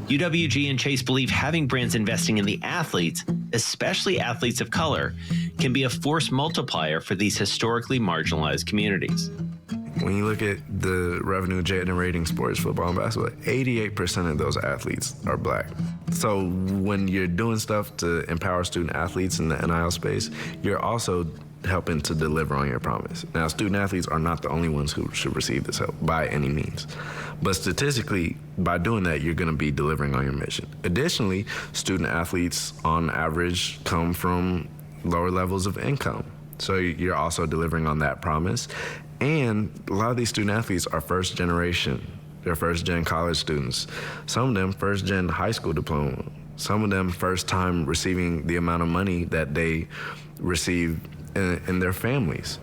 UWG and Chase believe having brands investing in the athletes, especially athletes of color, can be a force multiplier for these historically marginalized communities. When you look at the revenue generating sports, football and basketball, 88% of those athletes are Black. So when you're doing stuff to empower student athletes in the NIL space, you're also helping to deliver on your promise. Now, student athletes are not the only ones who should receive this help by any means. But statistically, by doing that, you're going to be delivering on your mission. Additionally, student athletes on average come from lower levels of income. So you're also delivering on that promise. And a lot of these student athletes are first generation. They're first gen college students. Some of them first gen high school diploma. Some of them first time receiving the amount of money that they receive in their families.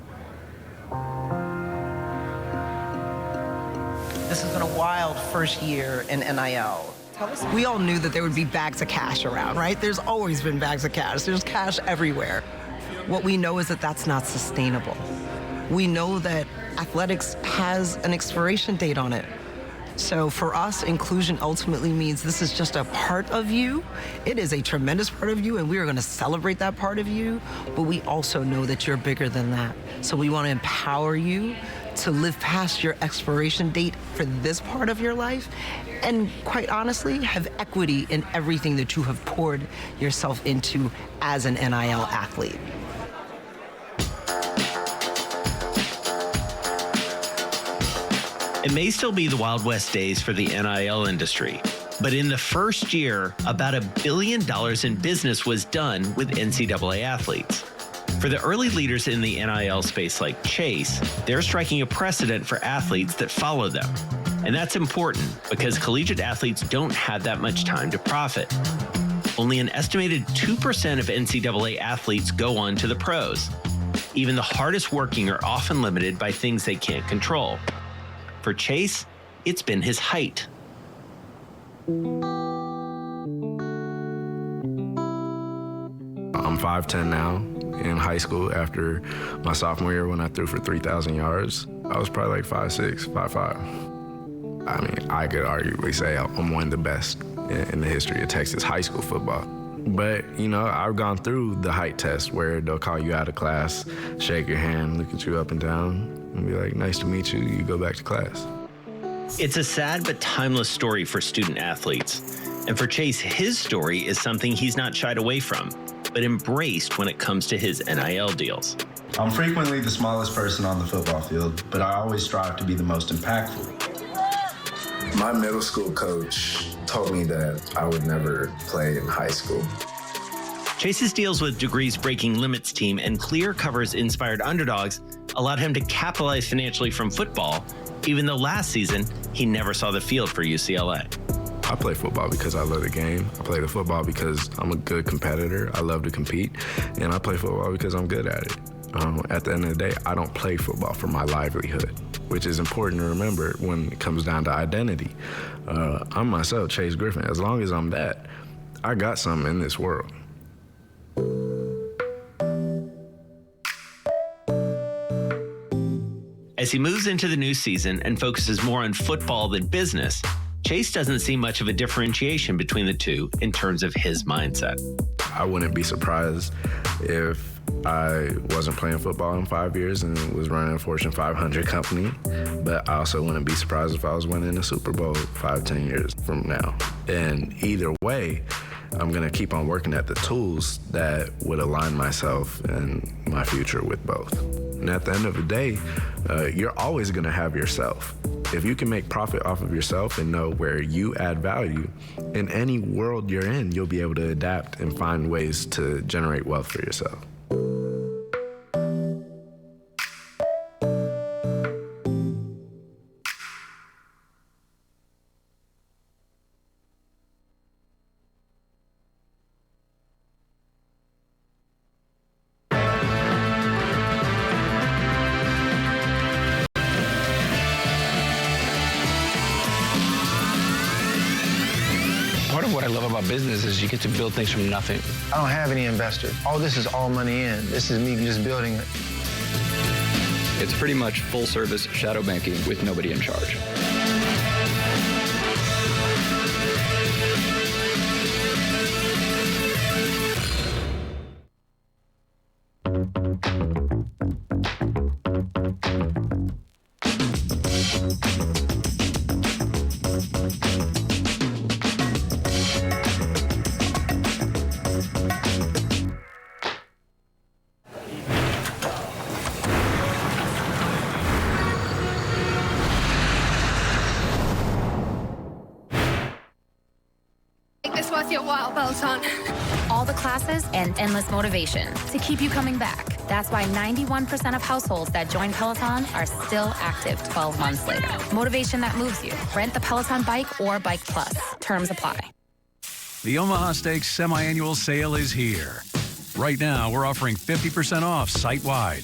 The this has been a wild first year in NIL. We all knew that there would be bags of cash around, right? There's always been bags of cash. There's cash everywhere. What we know is that that's not sustainable. We know that athletics has an expiration date on it. So for us, inclusion ultimately means this is just a part of you. It is a tremendous part of you, and we are going to celebrate that part of you, but we also know that you're bigger than that. So we want to empower you to live past your expiration date for this part of your life, and quite honestly, have equity in everything that you have poured yourself into as an NIL athlete. It may still be the Wild West days for the NIL industry, but in the first year, about $1 billion in business was done with NCAA athletes. For the early leaders in the NIL space like Chase, they're striking a precedent for athletes that follow them. And that's important because collegiate athletes don't have that much time to profit. Only an estimated 2% of NCAA athletes go on to the pros. Even the hardest working are often limited by things they can't control. For Chase, it's been his height. I'm 5'10" now. In high school, after my sophomore year when I threw for 3,000 yards, I was probably like 5'6", 5'5". I mean, I could arguably say I'm one of the best in the history of Texas high school football. But, you know, I've gone through the height test where they'll call you out of class, shake your hand, look at you up and down, and be like, nice to meet you, you go back to class. It's a sad but timeless story for student athletes. And for Chase, his story is something he's not shied away from, but embraced when it comes to his NIL deals. I'm frequently the smallest person on the football field, but I always strive to be the most impactful. My middle school coach told me that I would never play in high school. Chase's deals with Degrees Breaking Limits team and Clear Covers Inspired Underdogs allowed him to capitalize financially from football, even though last season he never saw the field for UCLA. I play football because I love the game. I play the football because I'm a good competitor. I love to compete. And I play football because I'm good at it. At the end of the day, I don't play football for my livelihood, which is important to remember when it comes down to identity. I'm myself, Chase Griffin. As long as I'm that, I got something in this world. As he moves into the new season and focuses more on football than business, Chase doesn't see much of a differentiation between the two in terms of his mindset. I wouldn't be surprised if I wasn't playing football in 5 years and was running a Fortune 500 company, but I also wouldn't be surprised if I was winning a Super Bowl 5-10 years from now. And either way, I'm gonna keep on working at the tools that would align myself and my future with both. And at the end of the day, you're always gonna have yourself. If you can make profit off of yourself and know where you add value, in any world you're in, you'll be able to adapt and find ways to generate wealth for yourself. Part of what I love about business is you get to build things from nothing. I don't have any investors. All this is all money in. This is me just building it. It's pretty much full service shadow banking with nobody in charge. This was your while, Peloton. All the classes and endless motivation to keep you coming back. That's why 91% of households that join Peloton are still active 12 months later. Motivation that moves you. Rent the Peloton Bike or Bike Plus. Terms apply. The Omaha Steaks semi-annual sale is here. Right now, we're offering 50% off site-wide.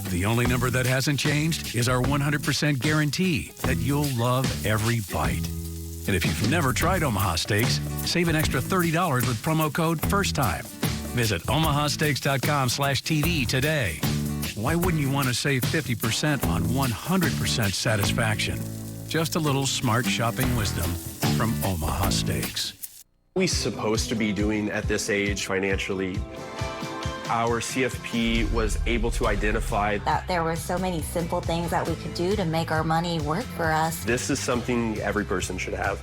The only number that hasn't changed is our 100% guarantee that you'll love every bite. And if you've never tried Omaha Steaks, save an extra $30 with promo code FIRSTTIME. Visit omahasteaks.com/TD today. Why wouldn't you want to save 50% on 100% satisfaction? Just a little smart shopping wisdom from Omaha Steaks. What are we supposed to be doing at this age financially? Our CFP was able to identify that there were so many simple things that we could do to make our money work for us. This is something every person should have.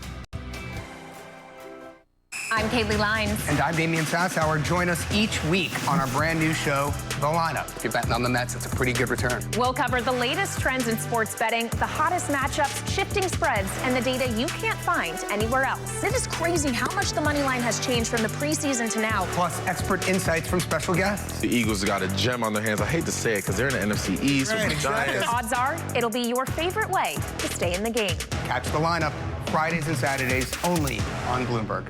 I'm Kaylee Lines. And I'm Damian Sassower. Join us each week on our brand new show, The Lineup. If you're betting on the Mets, it's a pretty good return. We'll cover the latest trends in sports betting, the hottest matchups, shifting spreads, and the data you can't find anywhere else. It is crazy how much the money line has changed from the preseason to now. Plus, expert insights from special guests. The Eagles got a gem on their hands. I hate to say it because they're in the NFC East with the Giants. Odds are it'll be your favorite way to stay in the game. Catch The Lineup Fridays and Saturdays only on Bloomberg.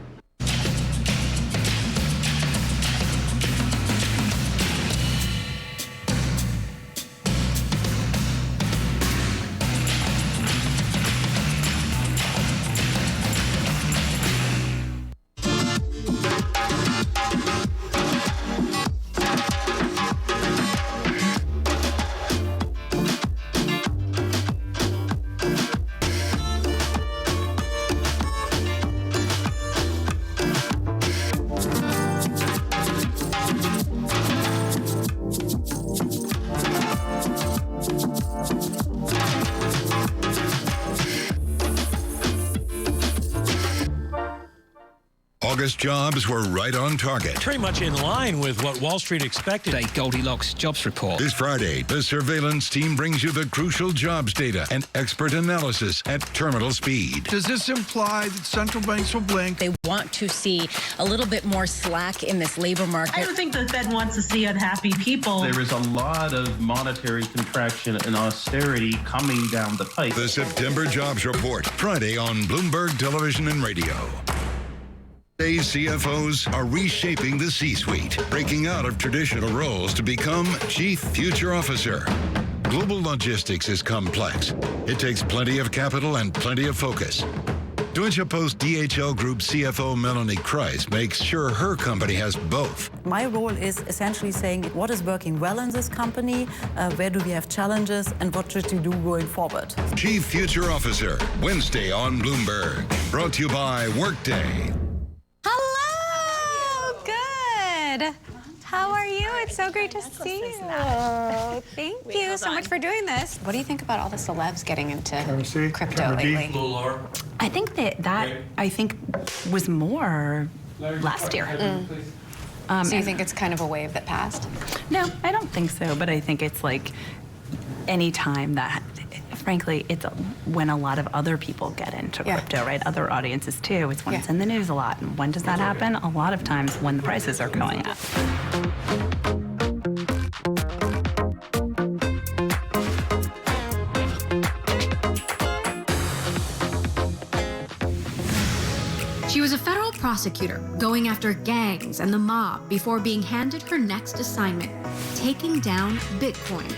August jobs were right on target. Pretty much in line with what Wall Street expected. A Goldilocks jobs report. This Friday, the surveillance team brings you the crucial jobs data and expert analysis at terminal speed. Does this imply that central banks will blink? They want to see a little bit more slack in this labor market. I don't think the Fed wants to see unhappy people. There is a lot of monetary contraction and austerity coming down the pipe. The September jobs report, Friday on Bloomberg Television and Radio. Today's CFOs are reshaping the C-suite, breaking out of traditional roles to become Chief Future Officer. Global logistics is complex. It takes plenty of capital and plenty of focus. Deutsche Post DHL Group CFO Melanie Kreis makes sure her company has both. My role is essentially saying what is working well in this company, where do we have challenges, and what should we do going forward. Chief Future Officer, Wednesday on Bloomberg. Brought to you by Workday. Hello! Good. How are you? It's so great to see you. Thank you so much for doing this. What do you think about all the celebs getting into crypto lately? I think that I think was more last year. So you think it's kind of a wave that passed? No, I don't think so. But I think it's like any time that, frankly, it's when a lot of other people get into crypto, right? Other audiences too. It's when it's in the news a lot. And when does that happen? A lot of times when the prices are going up. She was a federal prosecutor going after gangs and the mob before being handed her next assignment, taking down Bitcoin.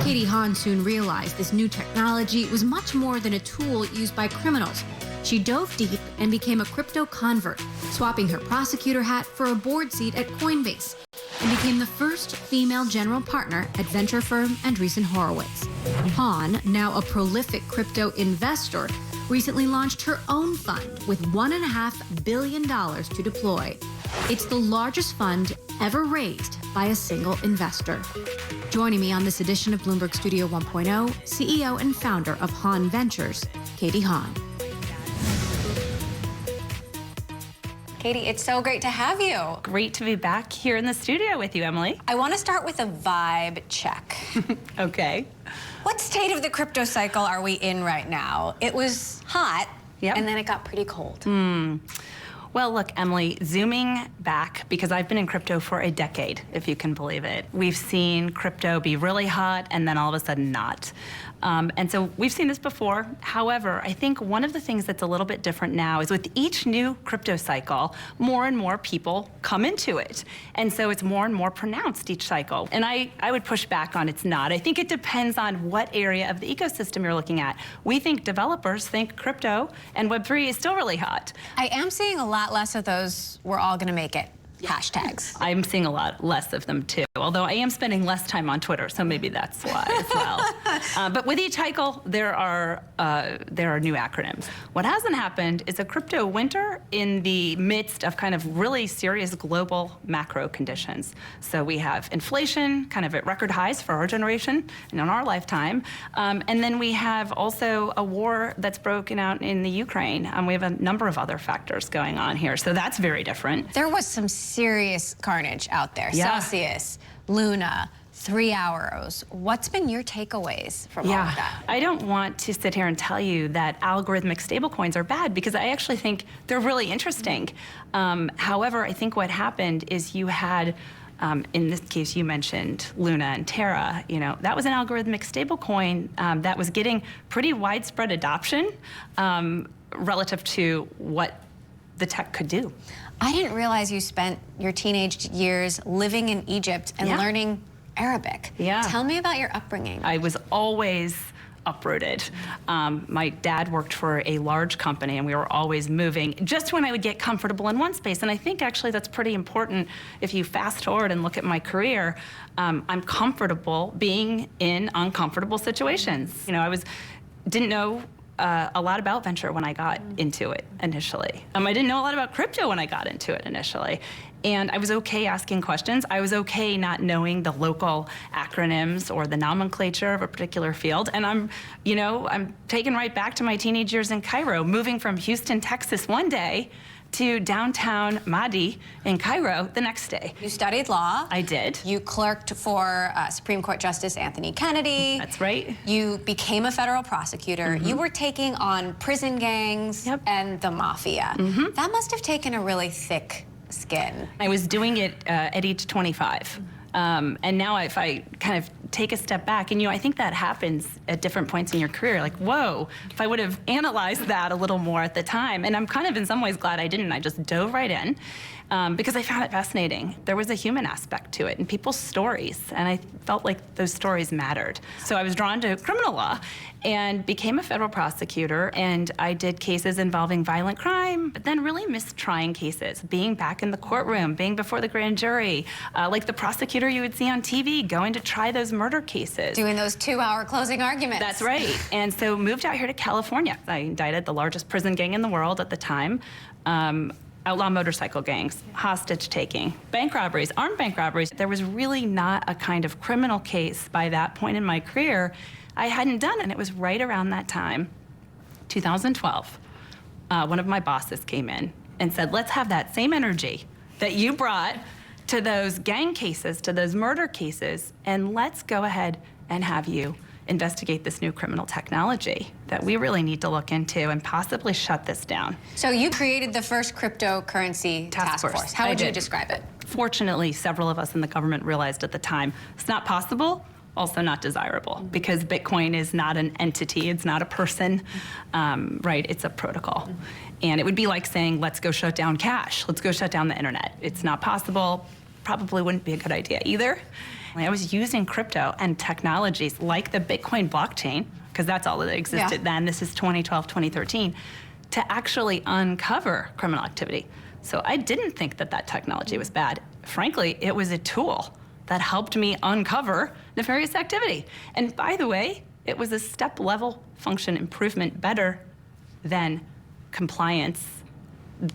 Katie Hahn soon realized this new technology was much more than a tool used by criminals. She dove deep and became a crypto convert, swapping her prosecutor hat for a board seat at Coinbase, and became the first female general partner at venture firm Andreessen Horowitz. Hahn, now a prolific crypto investor, recently launched her own fund with $1.5 billion to deploy. It's the largest fund ever raised by a single investor. Joining me on this edition of Bloomberg Studio 1.0, CEO and founder of Hahn Ventures, Katie Hahn. Katie, it's so great to have you. Great to be back here in the studio with you, Emily. I want to start with a vibe check. Okay. What state of the crypto cycle are we in right now? It was hot, and then it got pretty cold. Well, look, Emily, zooming back, because I've been in crypto for a decade, if you can believe it. We've seen crypto be really hot and then all of a sudden not. And so we've seen this before. However, I think one of the things that's a little bit different now is with each new crypto cycle, more and more people come into it. And so it's more and more pronounced each cycle. And I would push back on it's not. I think it depends on what area of the ecosystem you're looking at. We think developers think crypto and Web3 is still really hot. I am seeing a lot less of those "we're all going to make it" hashtags. I'm seeing a lot less of them too, although I am spending less time on Twitter, so maybe that's why as well. But with each cycle, there are new acronyms. What hasn't happened is a crypto winter in the midst of kind of really serious global macro conditions. So we have inflation kind of at record highs for our generation and in our lifetime, and then we have also a war that's broken out in the Ukraine. We have a number of other factors going on here, so that's very different. There was some serious carnage out there. Yeah. Celsius, Luna, 3 Hours. What's been your takeaways from all of that? I don't want to sit here and tell you that algorithmic stablecoins are bad, because I actually think they're really interesting. However, I think what happened is you had, in this case, you mentioned Luna and Terra. You know, that was an algorithmic stablecoin that was getting pretty widespread adoption relative to what the tech could do. I didn't realize you spent your teenage years living in Egypt and learning Arabic. Tell me about your upbringing. I was always uprooted. My dad worked for a large company and we were always moving just when I would get comfortable in one space. And I think actually that's pretty important. If you fast forward and look at my career, I'm comfortable being in uncomfortable situations. You know, didn't know a lot about venture when I got into it initially. I didn't know a lot about crypto when I got into it initially. And I was okay asking questions. I was okay not knowing the local acronyms or the nomenclature of a particular field. And I'm taken right back to my teenage years in Cairo, moving from Houston, Texas one day to downtown Mahdi in Cairo the next day. You studied law. I did. You clerked for Supreme Court Justice Anthony Kennedy. That's right. You became a federal prosecutor. You were taking on prison gangs and the mafia. That must have taken a really thick skin. I was doing it at age 25. And now if I kind of take a step back, and I think that happens at different points in your career, like, whoa, if I would have analyzed that a little more at the time, and I'm kind of in some ways glad I didn't. I just dove right in because I found it fascinating. There was a human aspect to it and people's stories, and I felt like those stories mattered. So I was drawn to criminal law and became a federal prosecutor, and I did cases involving violent crime, but then really missed trying cases, being back in the courtroom, being before the grand jury, like the prosecutor you would see on TV, going to try those murder cases. Doing those 2-hour closing arguments. That's right. And so moved out here to California. I indicted the largest prison gang in the world at the time. Outlaw motorcycle gangs, hostage taking, bank robberies, armed bank robberies. There was really not a kind of criminal case by that point in my career I hadn't done. And it was right around that time, 2012, one of my bosses came in and said, let's have that same energy that you brought to those gang cases, to those murder cases, and let's go ahead and have you investigate this new criminal technology that we really need to look into and possibly shut this down. So you created the first cryptocurrency task force. How would you describe it? Fortunately, several of us in the government realized at the time it's not possible, also not desirable, because Bitcoin is not an entity, it's not a person, right? It's a protocol. And it would be like saying, let's go shut down cash, let's go shut down the internet. It's not possible, probably wouldn't be a good idea either. I was using crypto and technologies like the Bitcoin blockchain, because that's all that existed then, this is 2012, 2013, to actually uncover criminal activity. So I didn't think that that technology was bad. Frankly, it was a tool that helped me uncover nefarious activity. And by the way, it was a step-level function improvement better than compliance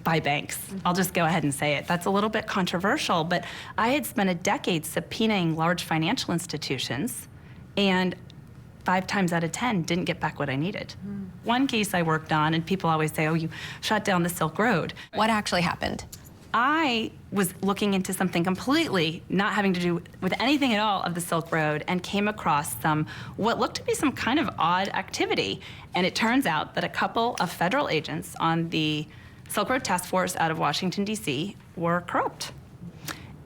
by banks. I'll just go ahead and say it. That's a little bit controversial, but I had spent a decade subpoenaing large financial institutions, and 5 times out of 10 didn't get back what I needed. One case I worked on, and people always say, oh, you shut down the Silk Road. What actually happened? I was looking into something completely not having to do with anything at all of the Silk Road and came across what looked to be some kind of odd activity. And it turns out that a couple of federal agents on the Silk Road Task Force out of Washington, D.C. were corrupt.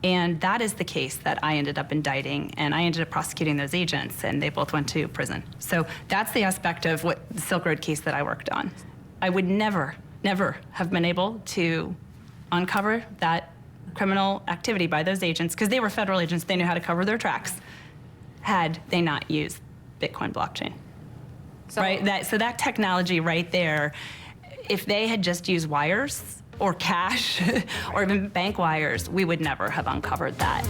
And that is the case that I ended up indicting, and I ended up prosecuting those agents, and they both went to prison. So that's the aspect of what the Silk Road case that I worked on. I would never have been able to uncover that criminal activity by those agents, because they were federal agents, they knew how to cover their tracks, had they not used Bitcoin blockchain. So that technology right there, if they had just used wires or cash or even bank wires, we would never have uncovered that.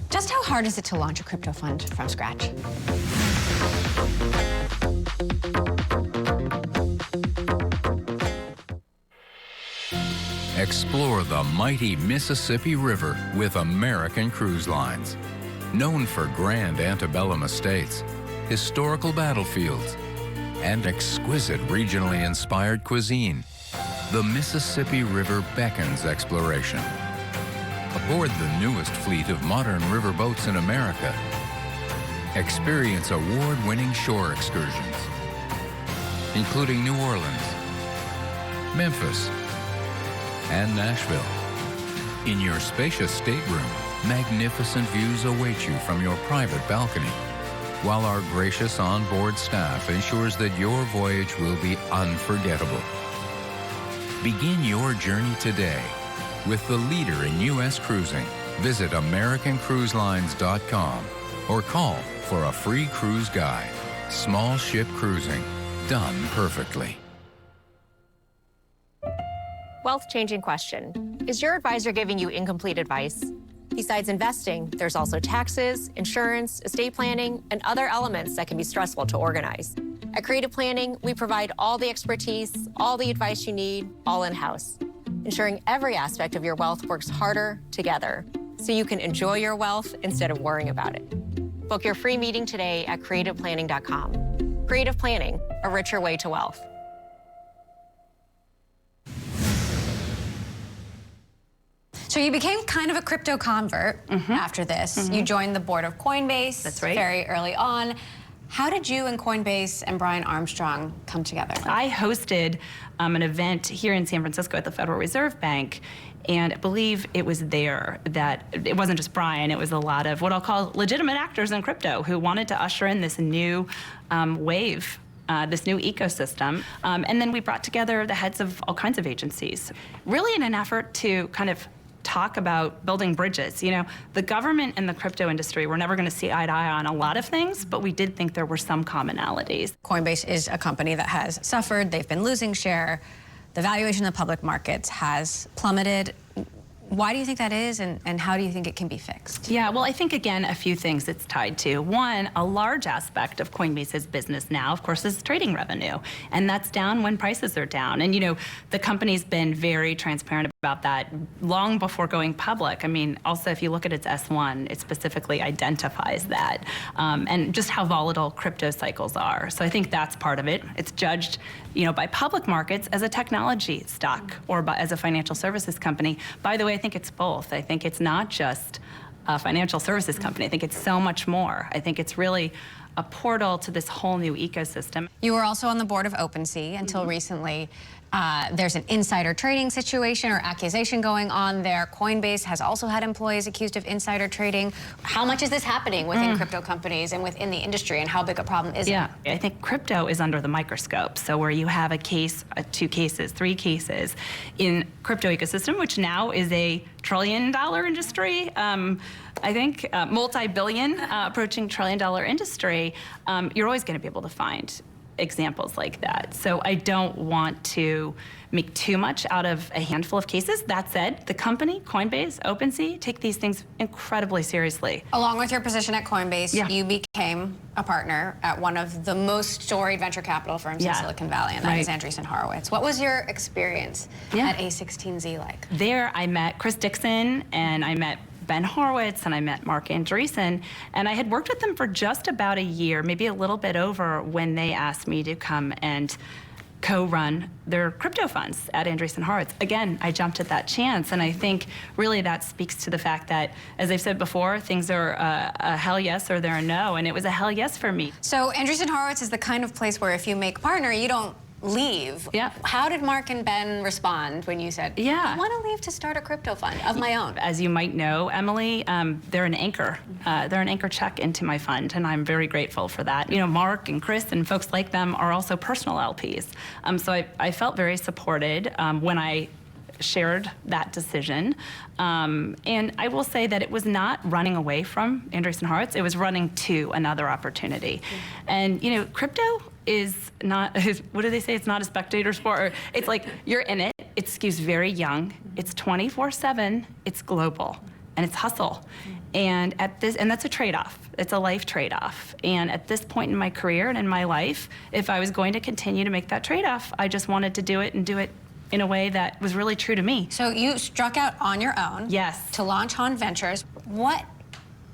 Just how hard is it to launch a crypto fund from scratch? Explore the mighty Mississippi River with American Cruise Lines. Known for grand antebellum estates, historical battlefields, and exquisite regionally inspired cuisine, the Mississippi River beckons exploration. Aboard the newest fleet of modern riverboats in America, experience award-winning shore excursions, including New Orleans, Memphis, and Nashville. In your spacious stateroom, magnificent views await you from your private balcony, while our gracious onboard staff ensures that your voyage will be unforgettable. Begin your journey today with the leader in U.S. cruising. Visit AmericanCruiseLines.com or call for a free cruise guide. Small ship cruising, done perfectly. Wealth-changing question. Is your advisor giving you incomplete advice? Besides investing, there's also taxes, insurance, estate planning, and other elements that can be stressful to organize. At Creative Planning, we provide all the expertise, all the advice you need, all in-house, ensuring every aspect of your wealth works harder together so you can enjoy your wealth instead of worrying about it. Book your free meeting today at creativeplanning.com. Creative Planning, a richer way to wealth. So you became kind of a crypto convert after this. You joined the board of Coinbase. That's right. Very early on. How did you and Coinbase and Brian Armstrong come together? I hosted an event here in San Francisco at the Federal Reserve Bank, and I believe it was there that it wasn't just Brian, it was a lot of what I'll call legitimate actors in crypto who wanted to usher in this new wave, this new ecosystem. And then we brought together the heads of all kinds of agencies, really in an effort to kind of talk about building bridges. You know, the government and the crypto industry were never going to see eye to eye on a lot of things, but we did think there were some commonalities. Coinbase is a company that has suffered. They've been losing share. The valuation of the public markets has plummeted. Why do you think that is, and how do you think it can be fixed? Yeah, well, I think, again, a few things it's tied to. One, a large aspect of Coinbase's business now, of course, is trading revenue, and that's down when prices are down. And, you know, the company's been very transparent about that long before going public. I mean, also, if you look at its S1, it specifically identifies that, and just how volatile crypto cycles are. So I think that's part of it. It's judged, you know, by public markets as a technology stock or as a financial services company. By the way, I think it's both. I think it's not just a financial services company. I think it's so much more. I think it's really a portal to this whole new ecosystem. You were also on the board of OpenSea until recently. There's an insider trading situation or accusation going on there. Coinbase has also had employees accused of insider trading. How much is this happening within crypto companies and within the industry, and how big a problem is it? Yeah, I think crypto is under the microscope. So where you have a case, 2 cases, 3 cases in crypto ecosystem, which now is a trillion-dollar industry, I think multi-billion, approaching trillion-dollar industry, you're always going to be able to find examples like that. So I don't want to make too much out of a handful of cases. That said, the company, Coinbase, OpenSea, take these things incredibly seriously. Along with your position at Coinbase, you became a partner at one of the most storied venture capital firms in Silicon Valley, and that is Andreessen Horowitz. What was your experience at A16Z like? There I met Chris Dixon, and I met Ben Horowitz, and I met Mark Andreessen, and I had worked with them for just about a year, maybe a little bit over, when they asked me to come and co-run their crypto funds at Andreessen Horowitz. Again, I jumped at that chance, and I think really that speaks to the fact that, as I've said before, things are a hell yes or they're a no, and it was a hell yes for me. So Andreessen Horowitz is the kind of place where if you make partner, you don't leave. Yeah. How did Mark and Ben respond when you said, I want to leave to start a crypto fund of my own? As you might know, Emily, they're an anchor. They're an anchor check into my fund, and I'm very grateful for that. You know, Mark and Chris and folks like them are also personal LPs. So I felt very supported when I shared that decision. And I will say that it was not running away from Andreessen Horowitz, it was running to another opportunity. And, you know, crypto is not, what do they say? It's not a spectator sport. It's like, you're in it. It skews very young. It's 24/7. It's global. And it's hustle. And that's a trade-off. It's a life trade-off. And at this point in my career and in my life, if I was going to continue to make that trade-off, I just wanted to do it and do it in a way that was really true to me. So you struck out on your own. Yes. To launch Hahn Ventures. What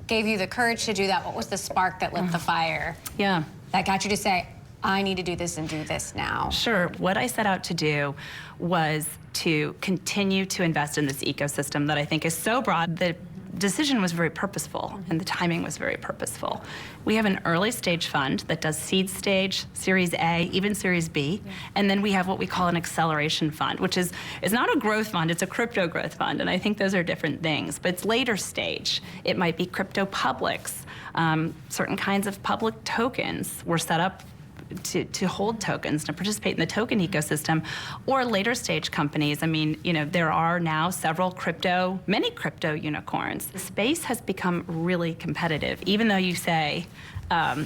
gave you the courage to do that? What was the spark that lit the fire? Yeah. That got you to say, I need to do this and do this now? Sure. What I set out to do was to continue to invest in this ecosystem that I think is so broad. The decision was very purposeful, and the timing was very purposeful. We have an early stage fund that does seed stage, Series A, even Series B, and then we have what we call an acceleration fund, which is not a growth fund, it's a crypto growth fund, and I think those are different things, but it's later stage. It might be crypto publics, certain kinds of public tokens were set up to hold tokens, to participate in the token ecosystem, or later stage companies. I mean, you know, there are now many crypto unicorns. The space has become really competitive, even though you say,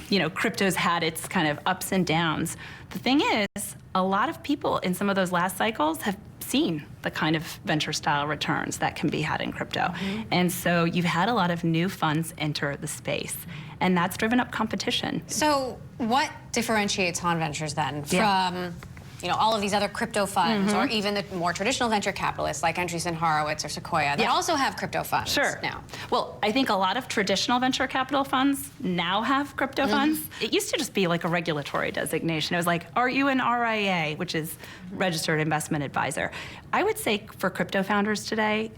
you know, crypto's had its kind of ups and downs. The thing is, a lot of people in some of those last cycles have seen the kind of venture style returns that can be had in crypto. And so you've had a lot of new funds enter the space, and that's driven up competition. So what differentiates Hahn Ventures then from you know, all of these other crypto funds or even the more traditional venture capitalists like Andreessen Horowitz or Sequoia that also have crypto funds now? Well, I think a lot of traditional venture capital funds now have crypto funds. It used to just be like a regulatory designation. It was like, are you an RIA, which is Registered Investment Advisor? I would say for crypto founders today,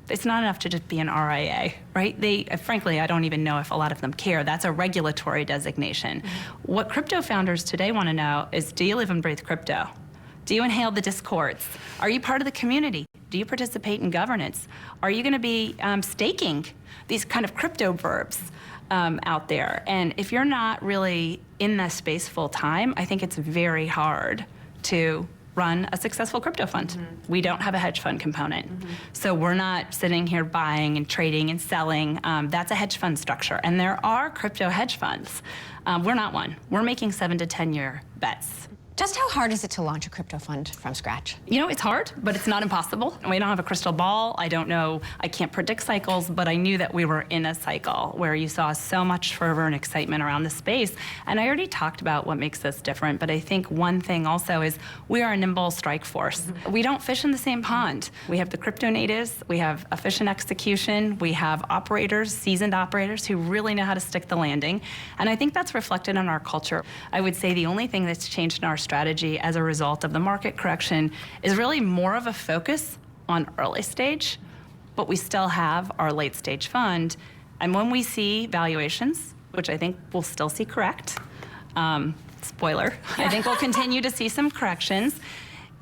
it's not enough to just be an RIA, right? Frankly, I don't even know if a lot of them care. That's a regulatory designation. What crypto founders today want to know is, do you live and breathe crypto? Do you inhale the discords? Are you part of the community? Do you participate in governance? Are you going to be staking these kind of crypto verbs out there? And if you're not really in that space full time, I think it's very hard to run a successful crypto fund. We don't have a hedge fund component. So we're not sitting here buying and trading and selling. That's a hedge fund structure. And there are crypto hedge funds. We're not one. We're making 7 to 10 year bets. Just how hard is it to launch a crypto fund from scratch? You know, it's hard, but it's not impossible. We don't have a crystal ball. I don't know, I can't predict cycles, but I knew that we were in a cycle where you saw so much fervor and excitement around the space. And I already talked about what makes us different, but I think one thing also is we are a nimble strike force. We don't fish in the same pond. We have the crypto natives, we have efficient execution, we have operators, seasoned operators who really know how to stick the landing. And I think that's reflected in our culture. I would say the only thing that's changed in our strategy as a result of the market correction is really more of a focus on early stage, but we still have our late stage fund. And when we see valuations, which I think we'll still see correct, spoiler, I think we'll continue to see some corrections.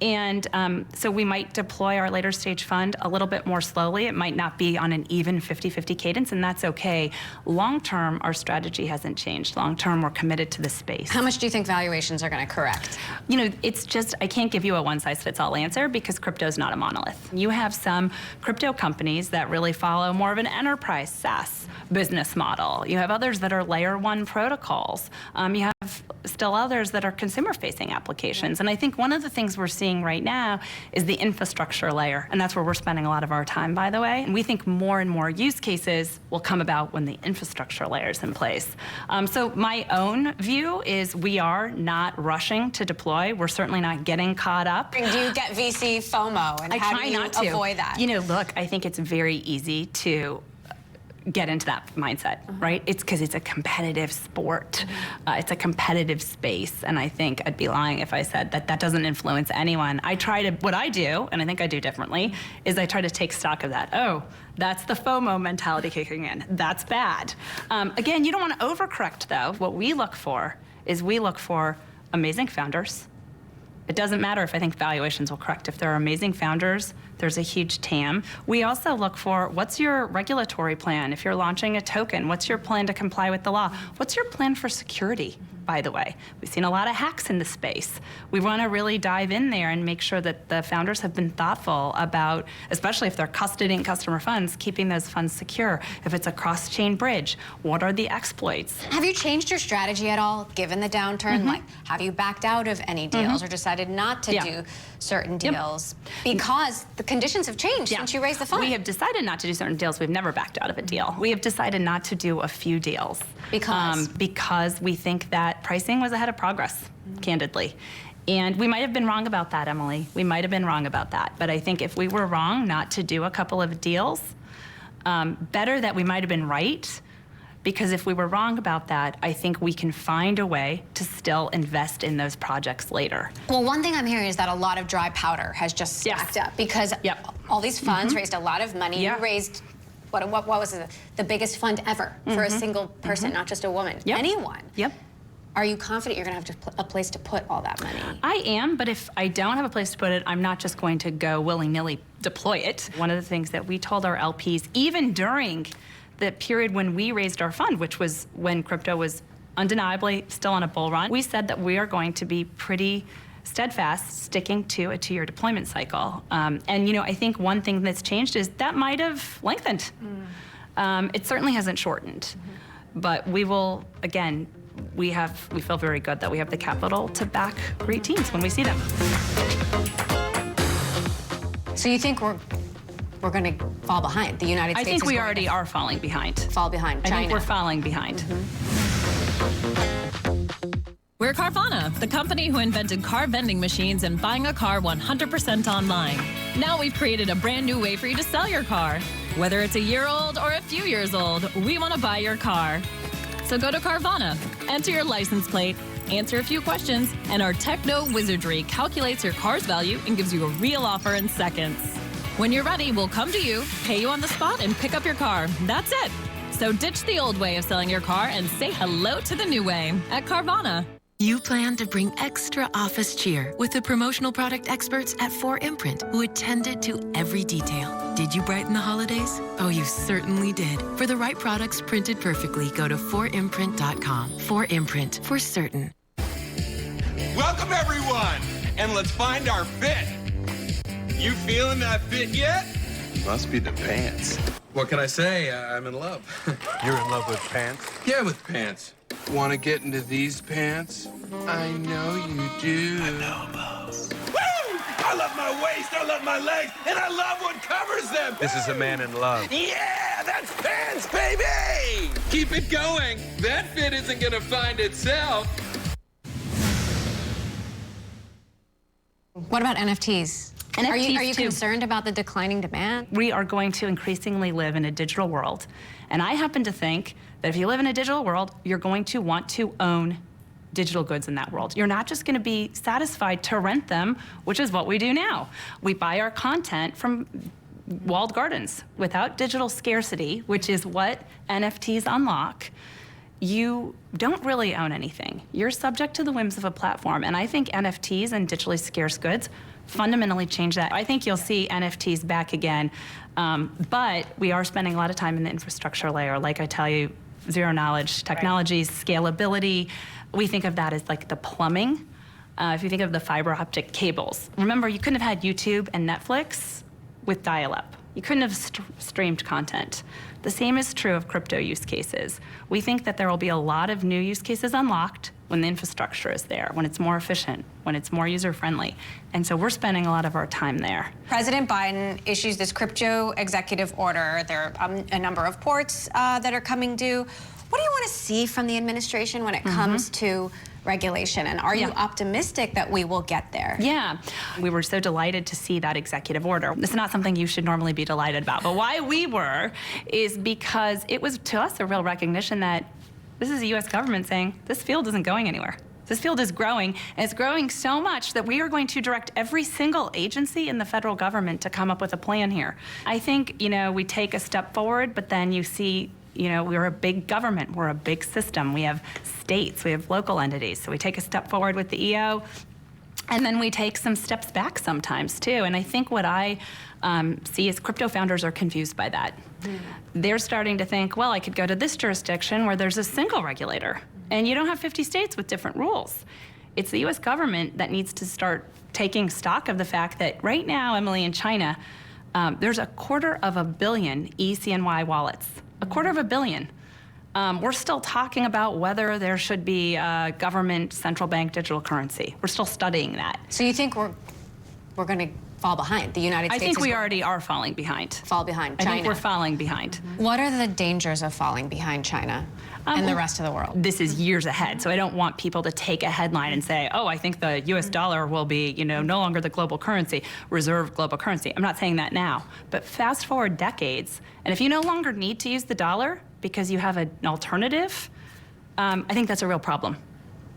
And so we might deploy our later stage fund a little bit more slowly. It might not be on an even 50-50 cadence, and that's okay. Long term, our strategy hasn't changed. Long term, we're committed to the space. How much do you think valuations are going to correct? You know, it's just, I can't give you a one-size-fits-all answer because crypto is not a monolith. You have some crypto companies that really follow more of an enterprise SaaS business model. You have others that are layer one protocols. You have still others that are consumer-facing applications. And I think one of the things we're seeing right now is the infrastructure layer, and that's where we're spending a lot of our time, by the way. And we think more and more use cases will come about when the infrastructure layer is in place. So my own view is we are not rushing to deploy. We're certainly not getting caught up. Do you get VC FOMO, and how do you avoid that? You know, look, I think it's very easy to get into that mindset, right? It's because it's a competitive sport. It's a competitive space. And I think I'd be lying if I said that that doesn't influence anyone. What I do, and I think I do differently, is I try to take stock of that. Oh, that's the FOMO mentality kicking in. That's bad. Again, you don't want to overcorrect though. What we look for is amazing founders It doesn't matter if I think valuations will correct. If there are amazing founders, there's a huge TAM. We also look for, what's your regulatory plan? If you're launching a token, what's your plan to comply with the law? What's your plan for security, by the way? We've seen a lot of hacks in the space. We want to really dive in there and make sure that the founders have been thoughtful about, especially if they're custodying customer funds, keeping those funds secure. If it's a cross-chain bridge, what are the exploits? Have you changed your strategy at all, given the downturn? Like, have you backed out of any deals or decided not to do certain deals because the conditions have changed since you raised the fund? We have decided not to do certain deals. We've never backed out of a deal. We have decided not to do a few deals. Because we think that pricing was ahead of progress, candidly. And we might have been wrong about that, Emily. We might have been wrong about that. But I think if we were wrong not to do a couple of deals, better that we might have been right. Because if we were wrong about that, I think we can find a way to still invest in those projects later. Well, one thing I'm hearing is that a lot of dry powder has just stacked up because all these funds raised a lot of money. You raised, what was it, the biggest fund ever for a single person, not just a woman, anyone. Are you confident you're going to have a place to put all that money? I am, but if I don't have a place to put it, I'm not just going to go willy-nilly deploy it. One of the things that we told our LPs, even during the period when we raised our fund, which was when crypto was undeniably still on a bull run, we said that we are going to be pretty steadfast sticking to a 2-year deployment cycle. And you know, I think one thing that's changed is that might have lengthened. It certainly hasn't shortened. But we will, again, we feel very good that we have the capital to back great teams when we see them. So you think we're going to fall behind? The United States I think we already are falling behind. Fall behind China. I think we're falling behind. We're Carvana, the company who invented car vending machines and buying a car 100% online. Now we've created a brand new way for you to sell your car. Whether it's a year old or a few years old, we want to buy your car. So go to Carvana, enter your license plate, answer a few questions, and our techno wizardry calculates your car's value and gives you a real offer in seconds. When you're ready, we'll come to you, pay you on the spot, and pick up your car. That's it. So ditch the old way of selling your car and say hello to the new way at Carvana. You plan to bring extra office cheer with the promotional product experts at 4imprint who attended to every detail. Did you brighten the holidays? Oh, you certainly did. For the right products printed perfectly, go to 4imprint.com. 4imprint, for certain. Welcome, everyone, and let's find our fit. You feeling that fit yet? Must be the pants. What can I say? I'm in love. You're in love with pants? Yeah, with pants. Want to get into these pants? I know you do. I know, boss. Woo! I love my waist, I love my legs, and I love what covers them. This is a man in love. Yeah, that's pants, baby! Keep it going. That fit isn't gonna find itself. What about NFTs? NFTs are you too. concerned about the declining demand? We are going to increasingly live in a digital world. And I happen to think that if you live in a digital world, you're going to want to own digital goods in that world. You're not just going to be satisfied to rent them, which is what we do now. We buy our content from walled gardens. Without digital scarcity, which is what NFTs unlock, you don't really own anything. You're subject to the whims of a platform. And I think NFTs and digitally scarce goods fundamentally change that. I think you'll see NFTs back again, but we are spending a lot of time in the infrastructure layer. Like I tell you, zero knowledge technologies, scalability. We think of that as like the plumbing. If you think of the fiber optic cables, remember you couldn't have had YouTube and Netflix with dial-up. You couldn't have streamed content. The same is true of crypto use cases. We think that there will be a lot of new use cases unlocked when the infrastructure is there, when it's more efficient, when it's more user-friendly. And so we're spending a lot of our time there. President Biden issues this crypto executive order. There are a number of ports that are coming due. What do you want to see from the administration when it comes to regulation? And are you optimistic that we will get there? Yeah, we were so delighted to see that executive order. This is not something you should normally be delighted about, but why we were is because it was to us a real recognition that this is the US government saying this field isn't going anywhere. This field is growing, and it's growing so much that we are going to direct every single agency in the federal government to come up with a plan here. I think, you know, we take a step forward, but then you see, you know, we're a big government, we're a big system. We have states, we have local entities. So we take a step forward with the EO, And then we take some steps back sometimes too. And I think what I see is crypto founders are confused by that. They're starting to think, well, I could go to this jurisdiction where there's a single regulator and you don't have 50 states with different rules. It's the US government that needs to start taking stock of the fact that right now, Emily, in China, there's 250 million eCNY wallets, 250 million. We're still talking about whether there should be a government central bank digital currency. We're still studying that. So you think we're going to fall behind? The United States? I think we already are falling behind. Fall behind China? I think we're falling behind. What are the dangers of falling behind China and the rest of the world? This is years ahead, so I don't want people to take a headline and say, oh, I think the US dollar will be, no longer the global currency, reserve global currency. I'm not saying that now, but fast forward decades, and if you no longer need to use the dollar because you have an alternative, I think that's a real problem.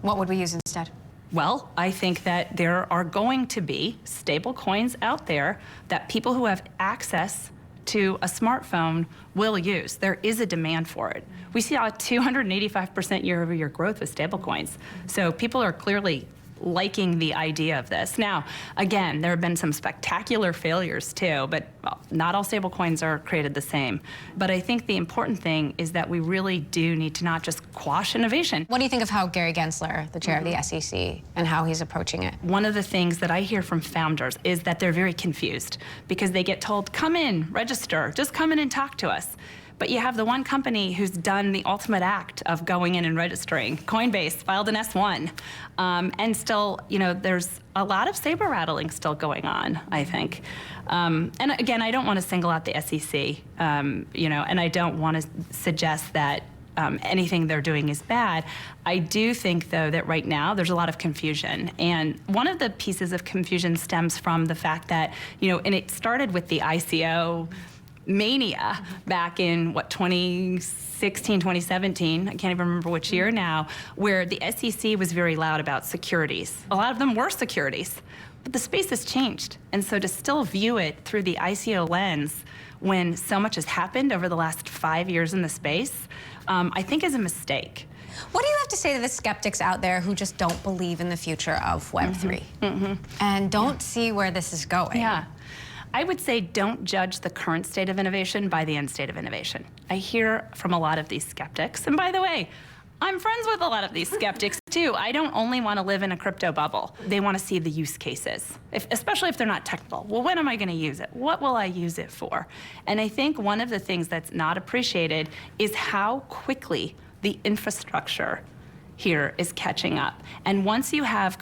What would we use instead? Well, I think that there are going to be stable coins out there that people who have access to a smartphone will use. There is a demand for it. We see a 285% year-over-year growth with stablecoins. So people are clearly liking the idea of this. Now, again, there have been some spectacular failures too, but not all stablecoins are created the same. But I think the important thing is that we really do need to not just quash innovation. What do you think of how Gary Gensler, the chair of the SEC, and how he's approaching it? One of the things that I hear from founders is that they're very confused because they get told, come in, register, just come in and talk to us. But you have the one company who's done the ultimate act of going in and registering. Coinbase filed an S1. And still, there's a lot of saber rattling still going on, I think. And again, I don't want to single out the SEC, and I don't want to suggest that anything they're doing is bad. I do think, though, that right now there's a lot of confusion. And one of the pieces of confusion stems from the fact that, and it started with the ICO mania back in, 2016, 2017, I can't even remember which year now, where the SEC was very loud about securities. A lot of them were securities, but the space has changed. And so to still view it through the ICO lens when so much has happened over the last 5 years in the space, I think is a mistake. What do you have to say to the skeptics out there who just don't believe in the future of Web3 and don't see where this is going? Yeah. I would say don't judge the current state of innovation by the end state of innovation. I hear from a lot of these skeptics, and by the way, I'm friends with a lot of these skeptics too. I don't only want to live in a crypto bubble. They want to see the use cases, especially if they're not technical. Well, when am I going to use it? What will I use it for? And I think one of the things that's not appreciated is how quickly the infrastructure here is catching up. And once you have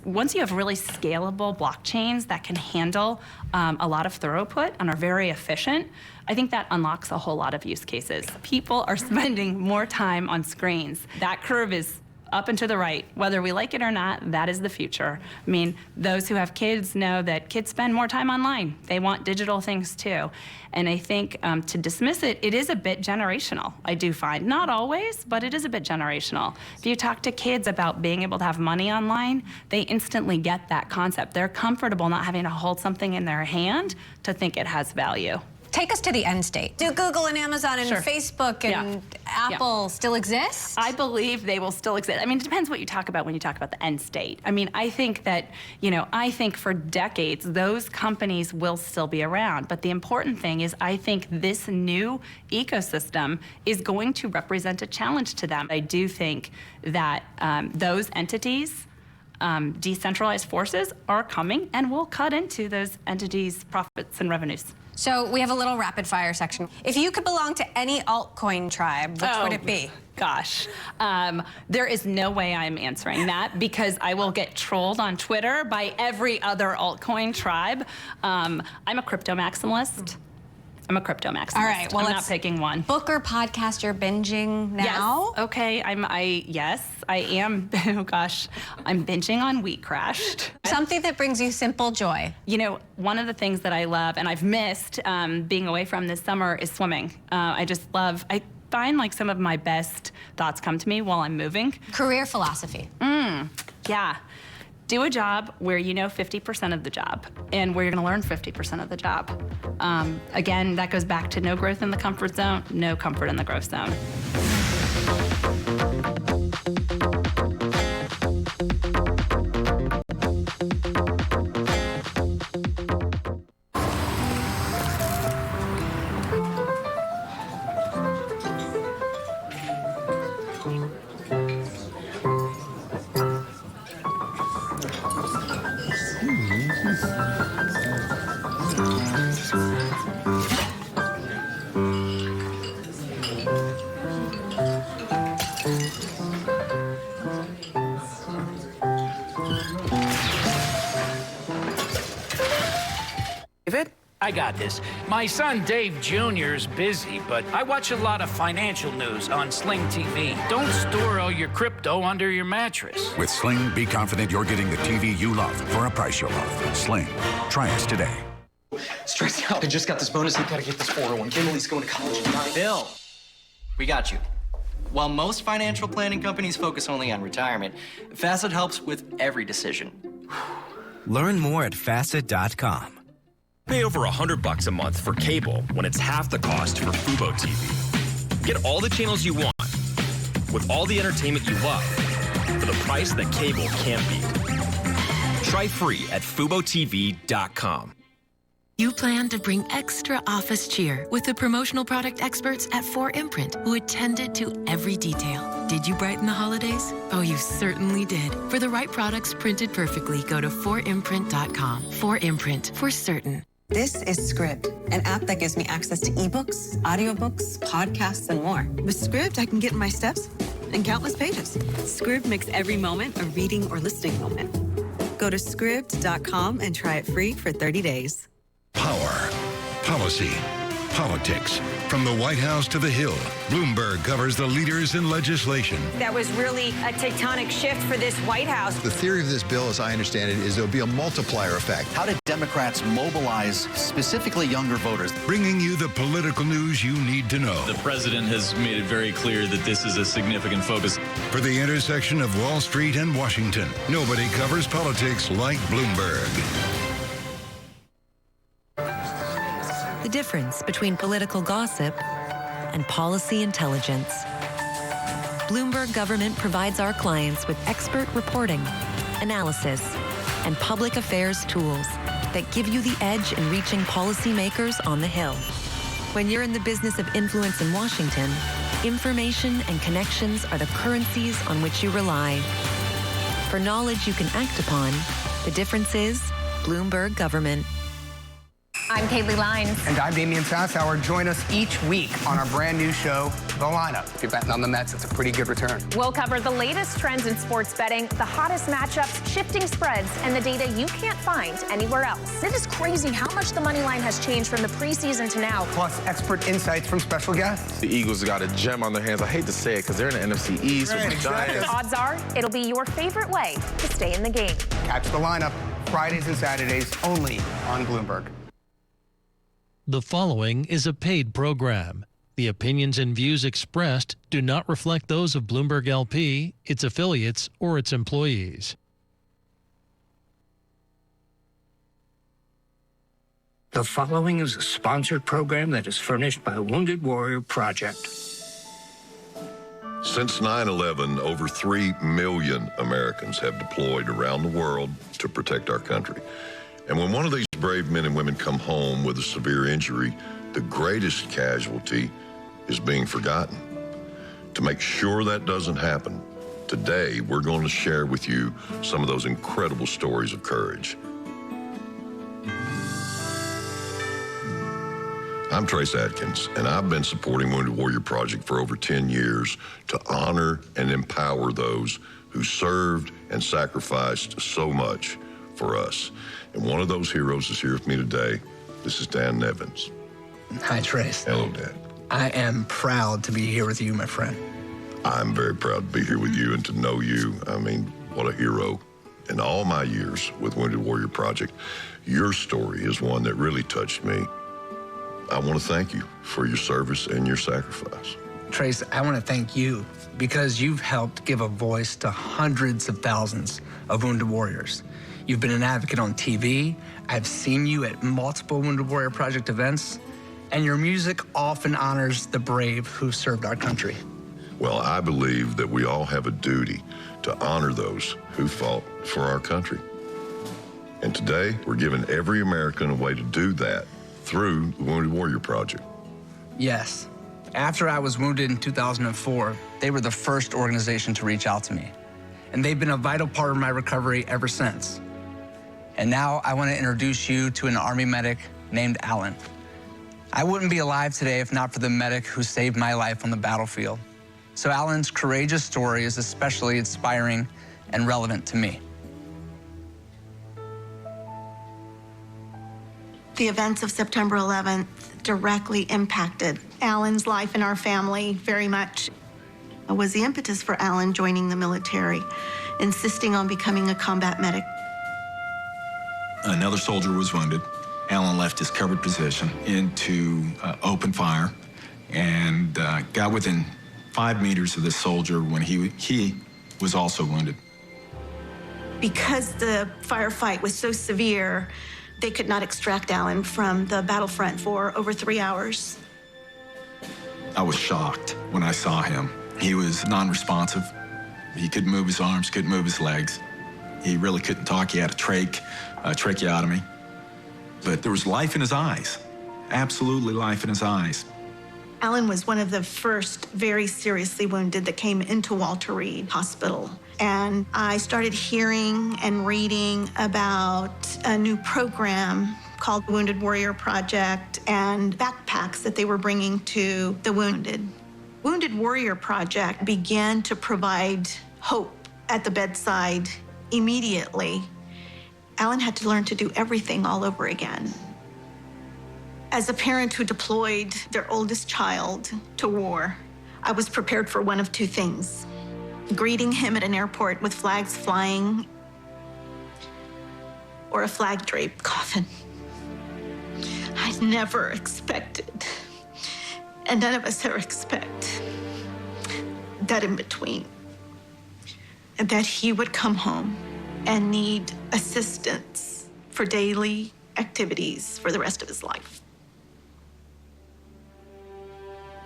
once you have really scalable blockchains that can handle a lot of throughput and are very efficient, I think that unlocks a whole lot of use cases. People are spending more time on screens. That curve is up and to the right. Whether we like it or not, that is the future. I mean, those who have kids know that kids spend more time online. They want digital things too. And I think to dismiss it, it is a bit generational, I do find. Not always, but it is a bit generational. If you talk to kids about being able to have money online, they instantly get that concept. They're comfortable not having to hold something in their hand to think it has value. Take us to the end state. Do Google and Amazon and Facebook and Apple still exist? I believe they will still exist. I mean, it depends what you talk about when you talk about the end state. I mean, I think that, I think for decades, those companies will still be around. But the important thing is I think this new ecosystem is going to represent a challenge to them. I do think that those entities, decentralized forces, are coming and will cut into those entities' profits and revenues. So we have a little rapid fire section. If you could belong to any altcoin tribe, which would it be? Gosh, there is no way I'm answering that because I will get trolled on Twitter by every other altcoin tribe. I'm a crypto maximalist. All right, well, I'm not picking one. Book or podcast you're binging now? Yes. Okay, yes, I am. Oh gosh, I'm binging on Wheat Crashed. Something that brings you simple joy. One of the things that I love and I've missed being away from this summer is swimming. I find like some of my best thoughts come to me while I'm moving. Career philosophy. Yeah. Do a job where you know 50% of the job and where you're going to learn 50% of the job. Again, that goes back to no growth in the comfort zone, no comfort in the growth zone. I got this. My son Dave Jr. is busy, but I watch a lot of financial news on Sling TV. Don't store all your crypto under your mattress. With Sling, be confident you're getting the TV you love for a price you'll love. Sling. Try us today. Stressed out. I just got this bonus. I gotta get this 401k. Emily's going to college at 9. Bill, we got you. While most financial planning companies focus only on retirement, Facet helps with every decision. Learn more at facet.com. Pay over $100 a month for cable when it's half the cost for Fubo TV. Get all the channels you want with all the entertainment you love for the price that cable can't beat. Try free at FuboTV.com. You plan to bring extra office cheer with the promotional product experts at 4imprint who attended to every detail. Did you brighten the holidays? Oh, you certainly did. For the right products printed perfectly, go to 4imprint.com. 4imprint, for certain. This is Script, an app that gives me access to ebooks, audiobooks, podcasts, and more. With Script, I can get in my steps in countless pages. Script makes every moment a reading or listening moment. Go to Script.com and try it free for 30 days. Power, policy, politics. From the White House to the Hill, Bloomberg covers the leaders in legislation. That was really a tectonic shift for this White House. The theory of this bill, as I understand it, is there'll be a multiplier effect. How did Democrats mobilize specifically younger voters? Bringing you the political news you need to know. The president has made it very clear that this is a significant focus. For the intersection of Wall Street and Washington, nobody covers politics like Bloomberg. The difference between political gossip and policy intelligence. Bloomberg Government provides our clients with expert reporting, analysis, and public affairs tools that give you the edge in reaching policymakers on the Hill. When you're in the business of influence in Washington, information and connections are the currencies on which you rely. For knowledge you can act upon, the difference is Bloomberg Government. I'm Kaylee Lines. And I'm Damian Sassower. Join us each week on our brand new show, The Lineup. If you're betting on the Mets, it's a pretty good return. We'll cover the latest trends in sports betting, the hottest matchups, shifting spreads, and the data you can't find anywhere else. It is crazy how much the money line has changed from the preseason to now. Plus, expert insights from special guests. The Eagles got a gem on their hands. I hate to say it because they're in the NFC East with the Giants. Odds are it'll be your favorite way to stay in the game. Catch The Lineup Fridays and Saturdays only on Bloomberg. The following is a paid program. The opinions and views expressed do not reflect those of Bloomberg LP, its affiliates, or its employees. The following is a sponsored program that is furnished by Wounded Warrior Project. Since 9/11, over 3 million Americans have deployed around the world to protect our country. And when one of these brave men and women come home with a severe injury, the greatest casualty is being forgotten. To make sure that doesn't happen, today we're going to share with you some of those incredible stories of courage. I'm Trace Adkins, and I've been supporting Wounded Warrior Project for over 10 years to honor and empower those who served and sacrificed so much for us. And one of those heroes is here with me today. This is Dan Nevins. Hi, Trace. Hello, Dan. I am proud to be here with you, my friend. I'm very proud to be here with you and to know you. I mean, what a hero. In all my years with Wounded Warrior Project, your story is one that really touched me. I want to thank you for your service and your sacrifice. Trace, I want to thank you because you've helped give a voice to hundreds of thousands of Wounded Warriors. You've been an advocate on TV. I've seen you at multiple Wounded Warrior Project events, and your music often honors the brave who served our country. Well, I believe that we all have a duty to honor those who fought for our country. And today, we're giving every American a way to do that through the Wounded Warrior Project. Yes. After I was wounded in 2004, they were the first organization to reach out to me. And they've been a vital part of my recovery ever since. And now I want to introduce you to an Army medic named Alan. I wouldn't be alive today if not for the medic who saved my life on the battlefield. So Alan's courageous story is especially inspiring and relevant to me. The events of September 11th directly impacted Alan's life and our family very much. It was the impetus for Alan joining the military, insisting on becoming a combat medic. Another soldier was wounded. Alan left his covered position into open fire and got within 5 meters of this soldier when he was also wounded. Because the firefight was so severe, they could not extract Alan from the battlefront for over 3 hours. I was shocked when I saw him. He was non-responsive. He couldn't move his arms, couldn't move his legs. He really couldn't talk. He had a tracheotomy. But there was life in his eyes, absolutely life in his eyes. Alan was one of the first very seriously wounded that came into Walter Reed Hospital. And I started hearing and reading about a new program called Wounded Warrior Project and backpacks that they were bringing to the wounded. Wounded Warrior Project began to provide hope at the bedside immediately. Alan had to learn to do everything all over again. As a parent who deployed their oldest child to war, I was prepared for one of two things: greeting him at an airport with flags flying, or a flag-draped coffin. I never expected, and none of us ever expect, that in between, and that he would come home and need assistance for daily activities for the rest of his life.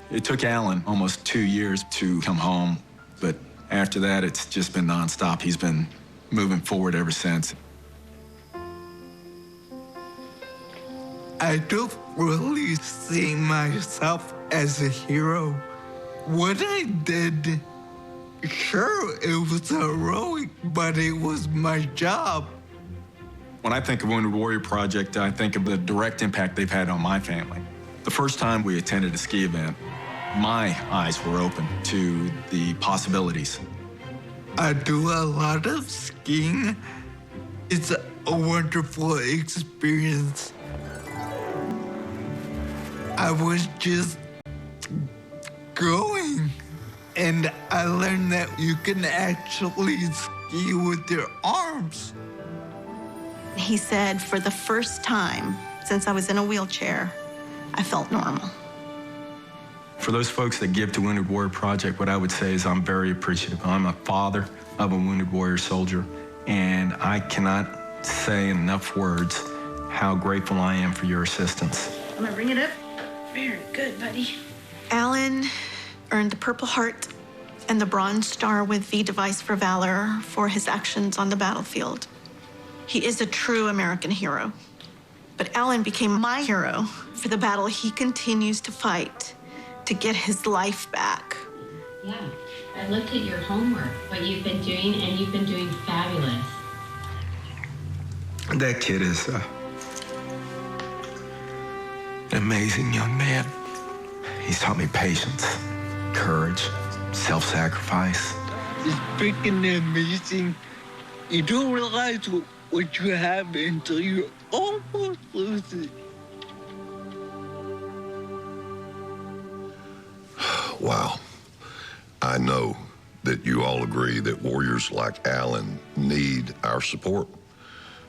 It took Alan almost 2 years to come home, but after that, it's just been nonstop. He's been moving forward ever since. I don't really see myself as a hero. What I did, sure, it was heroic, but it was my job. When I think of Wounded Warrior Project, I think of the direct impact they've had on my family. The first time we attended a ski event, my eyes were open to the possibilities. I do a lot of skiing. It's a wonderful experience. I was just going, and I learned that you can actually ski with your arms. He said, for the first time since I was in a wheelchair, I felt normal. For those folks that give to Wounded Warrior Project, what I would say is I'm very appreciative. I'm a father of a Wounded Warrior soldier, and I cannot say in enough words how grateful I am for your assistance. I'm gonna bring it up. Very good, buddy. Alan earned the Purple Heart and the Bronze Star with V Device for Valor for his actions on the battlefield. He is a true American hero. But Alan became my hero for the battle he continues to fight to get his life back. Yeah, I looked at your homework, what you've been doing, and you've been doing fabulous. That kid is an amazing young man. He's taught me patience, courage, self-sacrifice. It's freaking amazing. You don't realize what you have until you almost lose it. Wow. I know that you all agree that warriors like Alan need our support.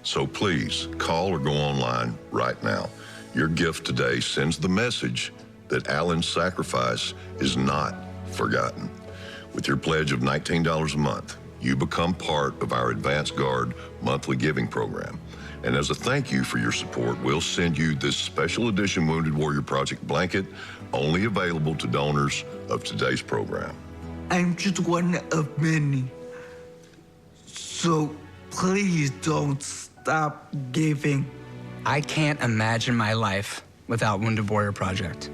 So please call or go online right now. Your gift today sends the message that Alan's sacrifice is not forgotten. With your pledge of $19 a month, you become part of our Advanced Guard monthly giving program. And as a thank you for your support, we'll send you this special edition Wounded Warrior Project blanket, only available to donors of today's program. I'm just one of many. So please don't stop giving. I can't imagine my life without Wounded Warrior Project.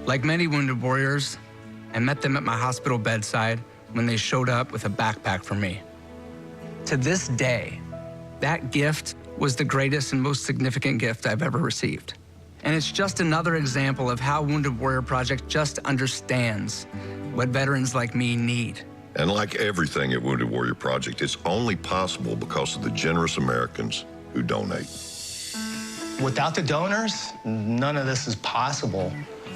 Like many Wounded Warriors, I met them at my hospital bedside when they showed up with a backpack for me. To this day, that gift was the greatest and most significant gift I've ever received. And it's just another example of how Wounded Warrior Project just understands what veterans like me need. And like everything at Wounded Warrior Project, it's only possible because of the generous Americans who donate. Without the donors, none of this is possible.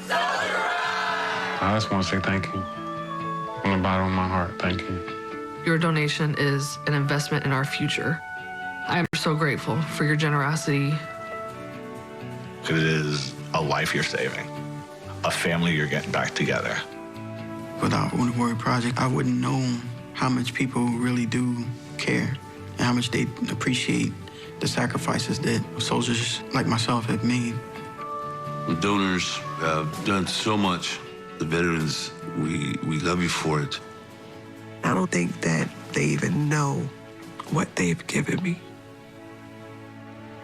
I just want to say thank you. From the bottom of my heart, thank you. Your donation is an investment in our future. I am so grateful for your generosity. It is a life you're saving, a family you're getting back together. Without Wounded Warrior Project, I wouldn't know how much people really do care and how much they appreciate the sacrifices that soldiers like myself have made. The donors have done so much. The veterans, we love you for it. I don't think that they even know what they've given me.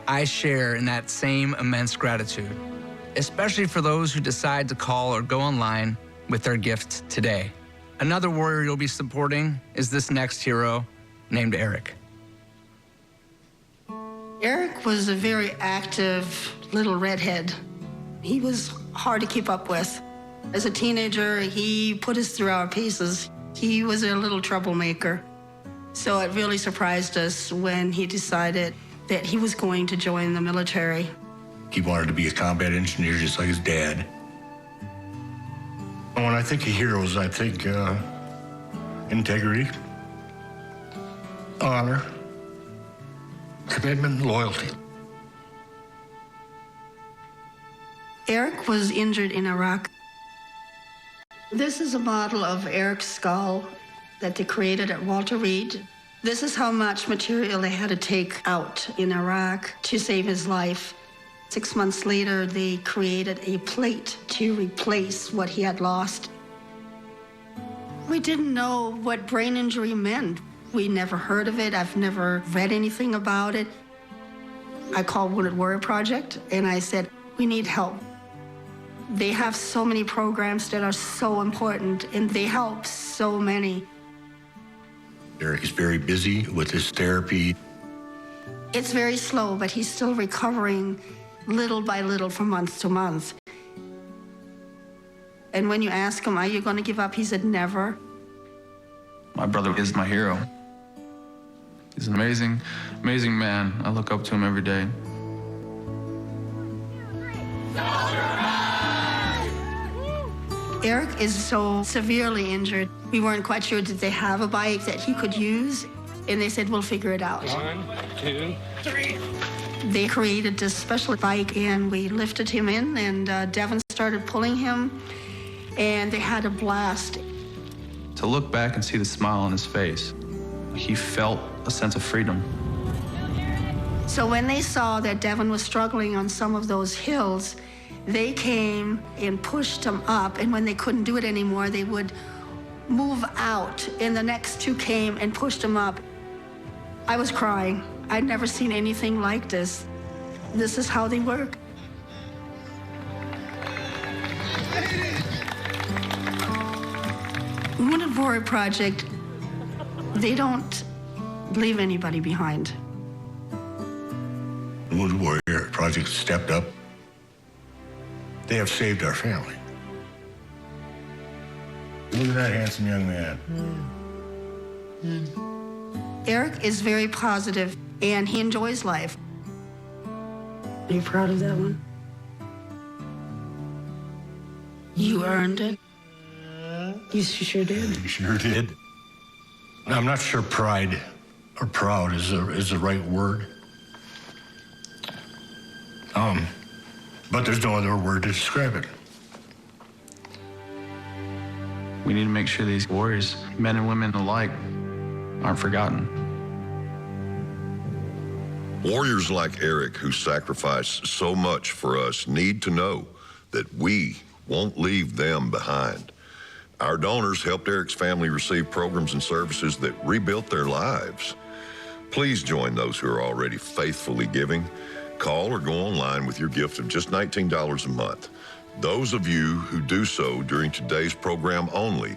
I share in that same immense gratitude, especially for those who decide to call or go online with their gift today. Another warrior you'll be supporting is this next hero named Eric. Eric was a very active little redhead. He was hard to keep up with. As a teenager, he put us through our paces. He was a little troublemaker. So it really surprised us when he decided that he was going to join the military. He wanted to be a combat engineer just like his dad. When I think of heroes, I think integrity, honor, commitment, and loyalty. Eric was injured in Iraq. This is a model of Eric's skull that they created at Walter Reed. This is how much material they had to take out in Iraq to save his life. 6 months later, they created a plate to replace what he had lost. We didn't know what brain injury meant. We never heard of it. I've never read anything about it. I called Wounded Warrior Project and I said, we need help. They have so many programs that are so important and they help so many. Eric is very busy with his therapy. It's very slow, but he's still recovering little by little from month to month. And when you ask him, are you going to give up? He said, never. My brother is my hero. He's an amazing, amazing man. I look up to him every day. Eric is so severely injured. We weren't quite sure, did they have a bike that he could use? And they said, we'll figure it out. 1, 2, 3. They created this special bike and we lifted him in and Devin started pulling him and they had a blast. To look back and see the smile on his face, he felt a sense of freedom. So when they saw that Devin was struggling on some of those hills, they came and pushed him up, and when they couldn't do it anymore, they would move out, and the next two came and pushed him up. I was crying. I'd never seen anything like this. This is how they work. Wounded Warrior Project, they don't leave anybody behind. The Wounded Warrior Project stepped up. They have saved our family. Look at that handsome young man. Eric is very positive and he enjoys life. Are you proud of that one? You earned it. You sure did. You sure did. I'm not sure pride or proud is the right word. But there's no other word to describe it. We need to make sure these warriors, men and women alike, aren't forgotten. Warriors like Eric, who sacrificed so much for us, need to know that we won't leave them behind. Our donors helped Eric's family receive programs and services that rebuilt their lives. Please join those who are already faithfully giving. Call or go online with your gift of just $19 a month. Those of you who do so during today's program only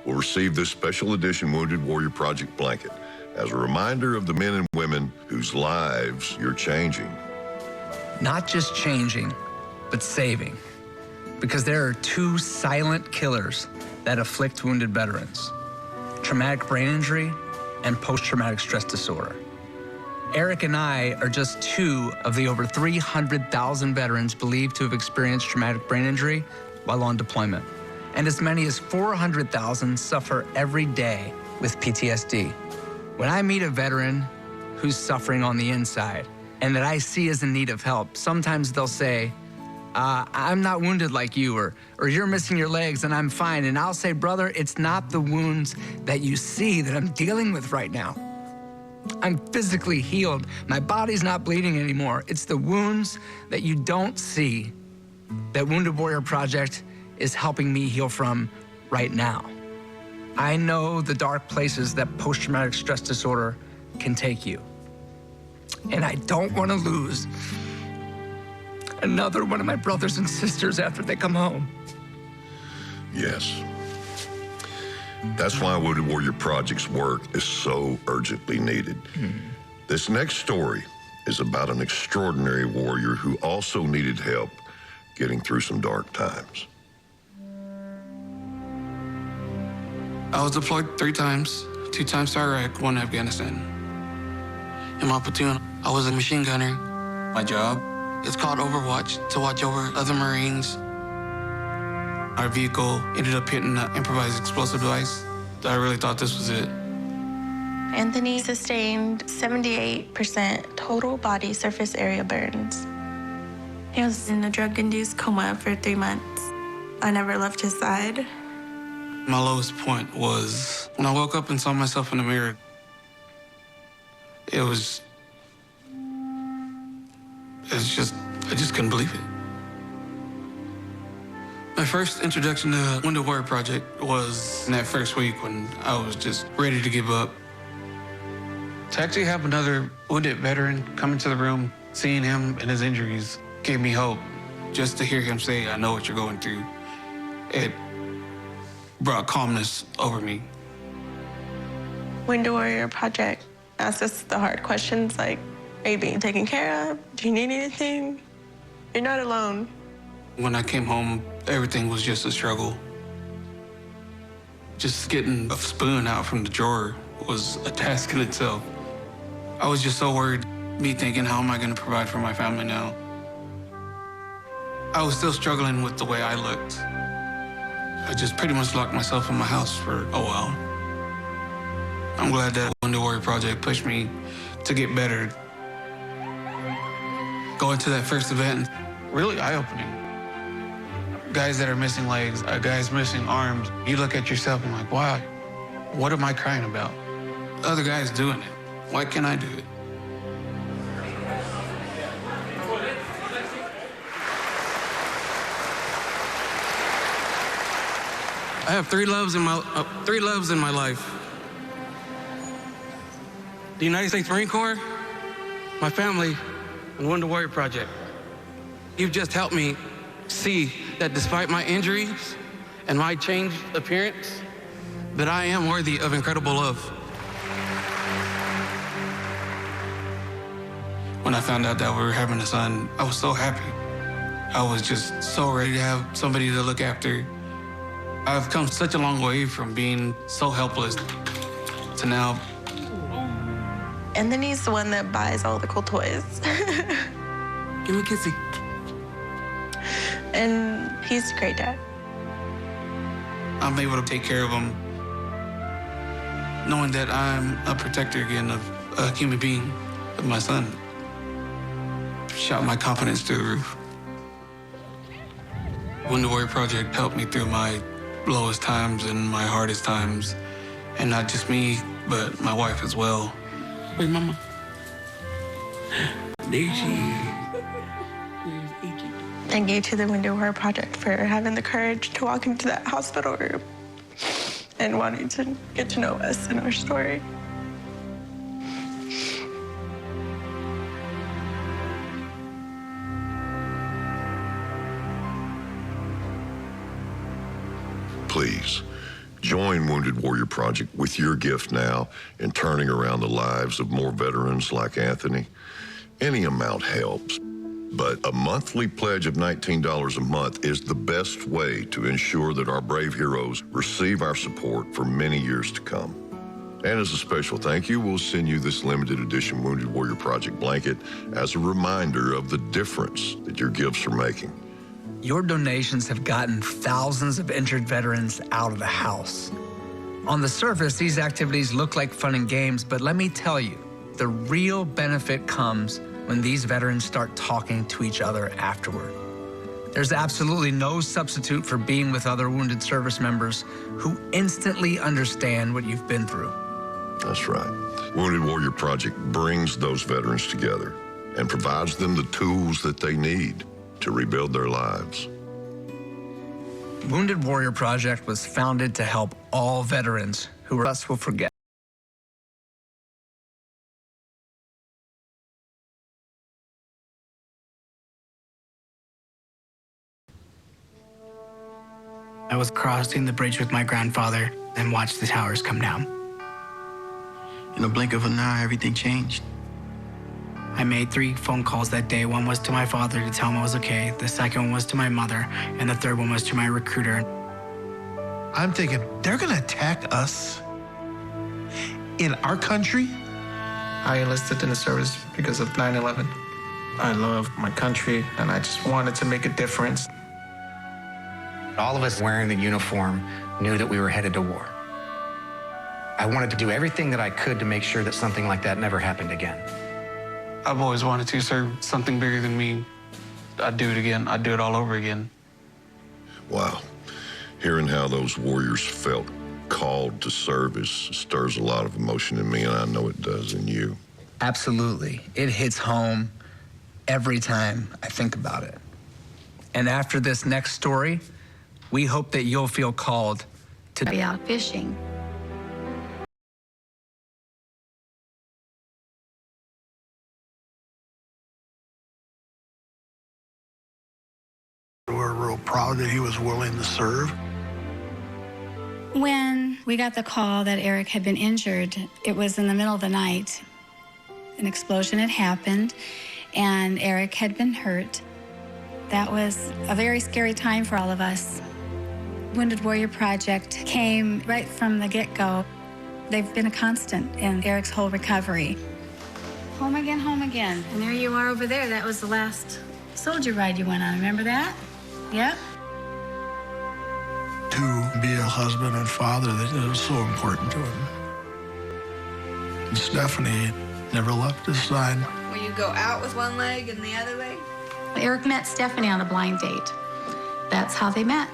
will receive this special edition Wounded Warrior Project blanket as a reminder of the men and women whose lives you're changing. Not just changing, but saving. Because there are two silent killers that afflict wounded veterans: traumatic brain injury and post-traumatic stress disorder. Eric and I are just 2 of the over 300,000 veterans believed to have experienced traumatic brain injury while on deployment. And as many as 400,000 suffer every day with PTSD. When I meet a veteran who's suffering on the inside and that I see is in need of help, sometimes they'll say, I'm not wounded like you, or you're missing your legs and I'm fine. And I'll say, brother, it's not the wounds that you see that I'm dealing with right now. I'm physically healed. My body's not bleeding anymore. It's the wounds that you don't see that Wounded Warrior Project is helping me heal from right now. I know the dark places that post-traumatic stress disorder can take you. And I don't want to lose another one of my brothers and sisters after they come home. Yes. That's why Wounded Warrior Project's work is so urgently needed. This next story is about an extraordinary warrior who also needed help getting through some dark times. I was deployed 3 times, 2 times to Iraq, 1 to Afghanistan. In my platoon, I was a machine gunner. My job, it's called Overwatch, to watch over other Marines. Our vehicle ended up hitting an improvised explosive device. I really thought this was it. Anthony sustained 78% total body surface area burns. He was in a drug-induced coma for 3 months. I never left his side. My lowest point was when I woke up and saw myself in the mirror. I just couldn't believe it. My first introduction to Wounded Warrior Project was in that first week when I was just ready to give up. To actually have another wounded veteran come into the room, seeing him and his injuries gave me hope. Just to hear him say, I know what you're going through, it brought calmness over me. Wounded Warrior Project asks us the hard questions like, are you being taken care of? Do you need anything? You're not alone. When I came home, everything was just a struggle. Just getting a spoon out from the drawer was a task in itself. I was just so worried, me thinking, how am I going to provide for my family now? I was still struggling with the way I looked. I just pretty much locked myself in my house for a while. I'm glad that Wounded Warrior Project pushed me to get better. Going to that first event, really eye-opening. Guys that are missing legs, guys missing arms. You look at yourself and like, wow, what am I crying about? Other guys doing it. Why can't I do it? I have 3 loves in my life. The United States Marine Corps, my family, and Wounded Warrior Project. You've just helped me see that despite my injuries and my changed appearance, that I am worthy of incredible love. When I found out that we were having a son, I was so happy. I was just so ready to have somebody to look after. I've come such a long way from being so helpless to now. Anthony's the one that buys all the cool toys. Give me a kissy. And he's a great dad. I'm able to take care of him, knowing that I'm a protector again of a human being, of my son. Shot my confidence through the roof. Wounded Warrior Project helped me through my lowest times and my hardest times. And not just me, but my wife as well. Wait, Mama. There she is. Thank you to the Wounded Warrior Project for having the courage to walk into that hospital room and wanting to get to know us and our story. Please, join Wounded Warrior Project with your gift now in turning around the lives of more veterans like Anthony. Any amount helps, but a monthly pledge of $19 a month is the best way to ensure that our brave heroes receive our support for many years to come. And as a special thank you, we'll send you this limited edition Wounded Warrior Project blanket as a reminder of the difference that your gifts are making. Your donations have gotten thousands of injured veterans out of the house. On the surface, these activities look like fun and games, but let me tell you, the real benefit comes when these veterans start talking to each other afterward. There's absolutely no substitute for being with other wounded service members who instantly understand what you've been through. That's right. Wounded Warrior Project brings those veterans together and provides them the tools that they need to rebuild their lives. Wounded Warrior Project was founded to help all veterans who us will forget. I was crossing the bridge with my grandfather and watched the towers come down. In a blink of an eye, everything changed. I made 3 phone calls that day. One was to my father to tell him I was okay. The second one was to my mother. And the third one was to my recruiter. I'm thinking, they're going to attack us in our country? I enlisted in the service because of 9/11. I love my country, and I just wanted to make a difference. All of us wearing the uniform knew that we were headed to war. I wanted to do everything that I could to make sure that something like that never happened again. I've always wanted to serve something bigger than me. I'd do it again. I'd do it all over again. Wow. Hearing how those warriors felt called to service stirs a lot of emotion in me, and I know it does in you. Absolutely. It hits home every time I think about it. And after this next story, we hope that you'll feel called to be out fishing. We're real proud that he was willing to serve. When we got the call that Eric had been injured, it was in the middle of the night. An explosion had happened, and Eric had been hurt. That was a very scary time for all of us. Wounded Warrior Project came right from the get-go. They've been a constant in Eric's whole recovery. Home again, home again. And there you are over there. That was the last soldier ride you went on. Remember that? Yep. To be a husband and father, that was so important to him. And Stephanie never left his side. Will you go out with one leg and the other leg? Eric met Stephanie on a blind date. That's how they met.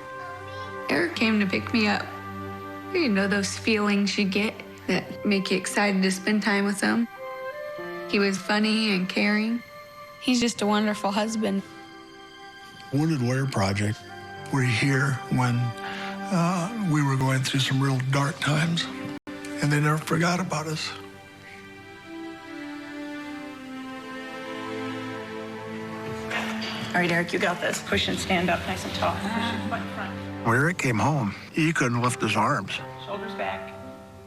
Eric came to pick me up. You know those feelings you get that make you excited to spend time with him. He was funny and caring. He's just a wonderful husband. Wounded Warrior Project, we're here when we were going through some real dark times, and they never forgot about us. All right, Eric, you got this. Push and stand up nice and tall. Push your butt front. When Eric came home, he couldn't lift his arms. Shoulders back.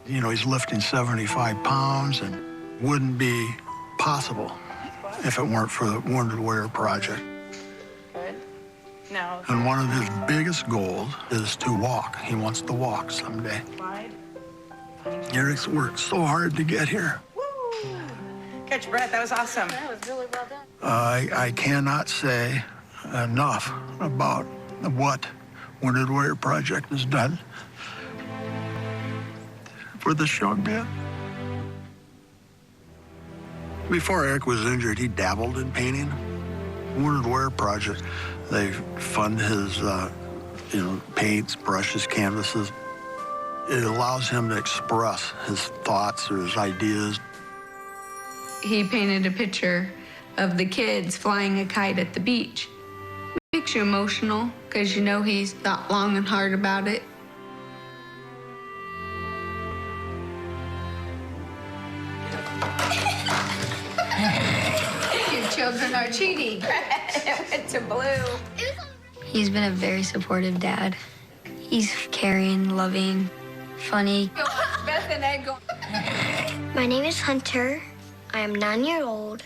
You know, he's lifting 75 pounds, and wouldn't be possible if it weren't for the Wounded Warrior Project. Good. Now. And one of his biggest goals is to walk. He wants to walk someday. Wide. Eric's worked so hard to get here. Woo! Catch your breath. That was awesome. That was really well done. I cannot say enough about what Wounded Warrior Project has done for this young man. Before Eric was injured, he dabbled in painting. Wounded Warrior Project, they fund his, paints, brushes, canvases. It allows him to express his thoughts or his ideas. He painted a picture of the kids flying a kite at the beach. It makes you emotional because you know he's thought long and hard about it. You children are cheating. It went to blue. He's been a very supportive dad. He's caring, loving, funny. Beth and Ed go. My name is Hunter. I am 9-year-old.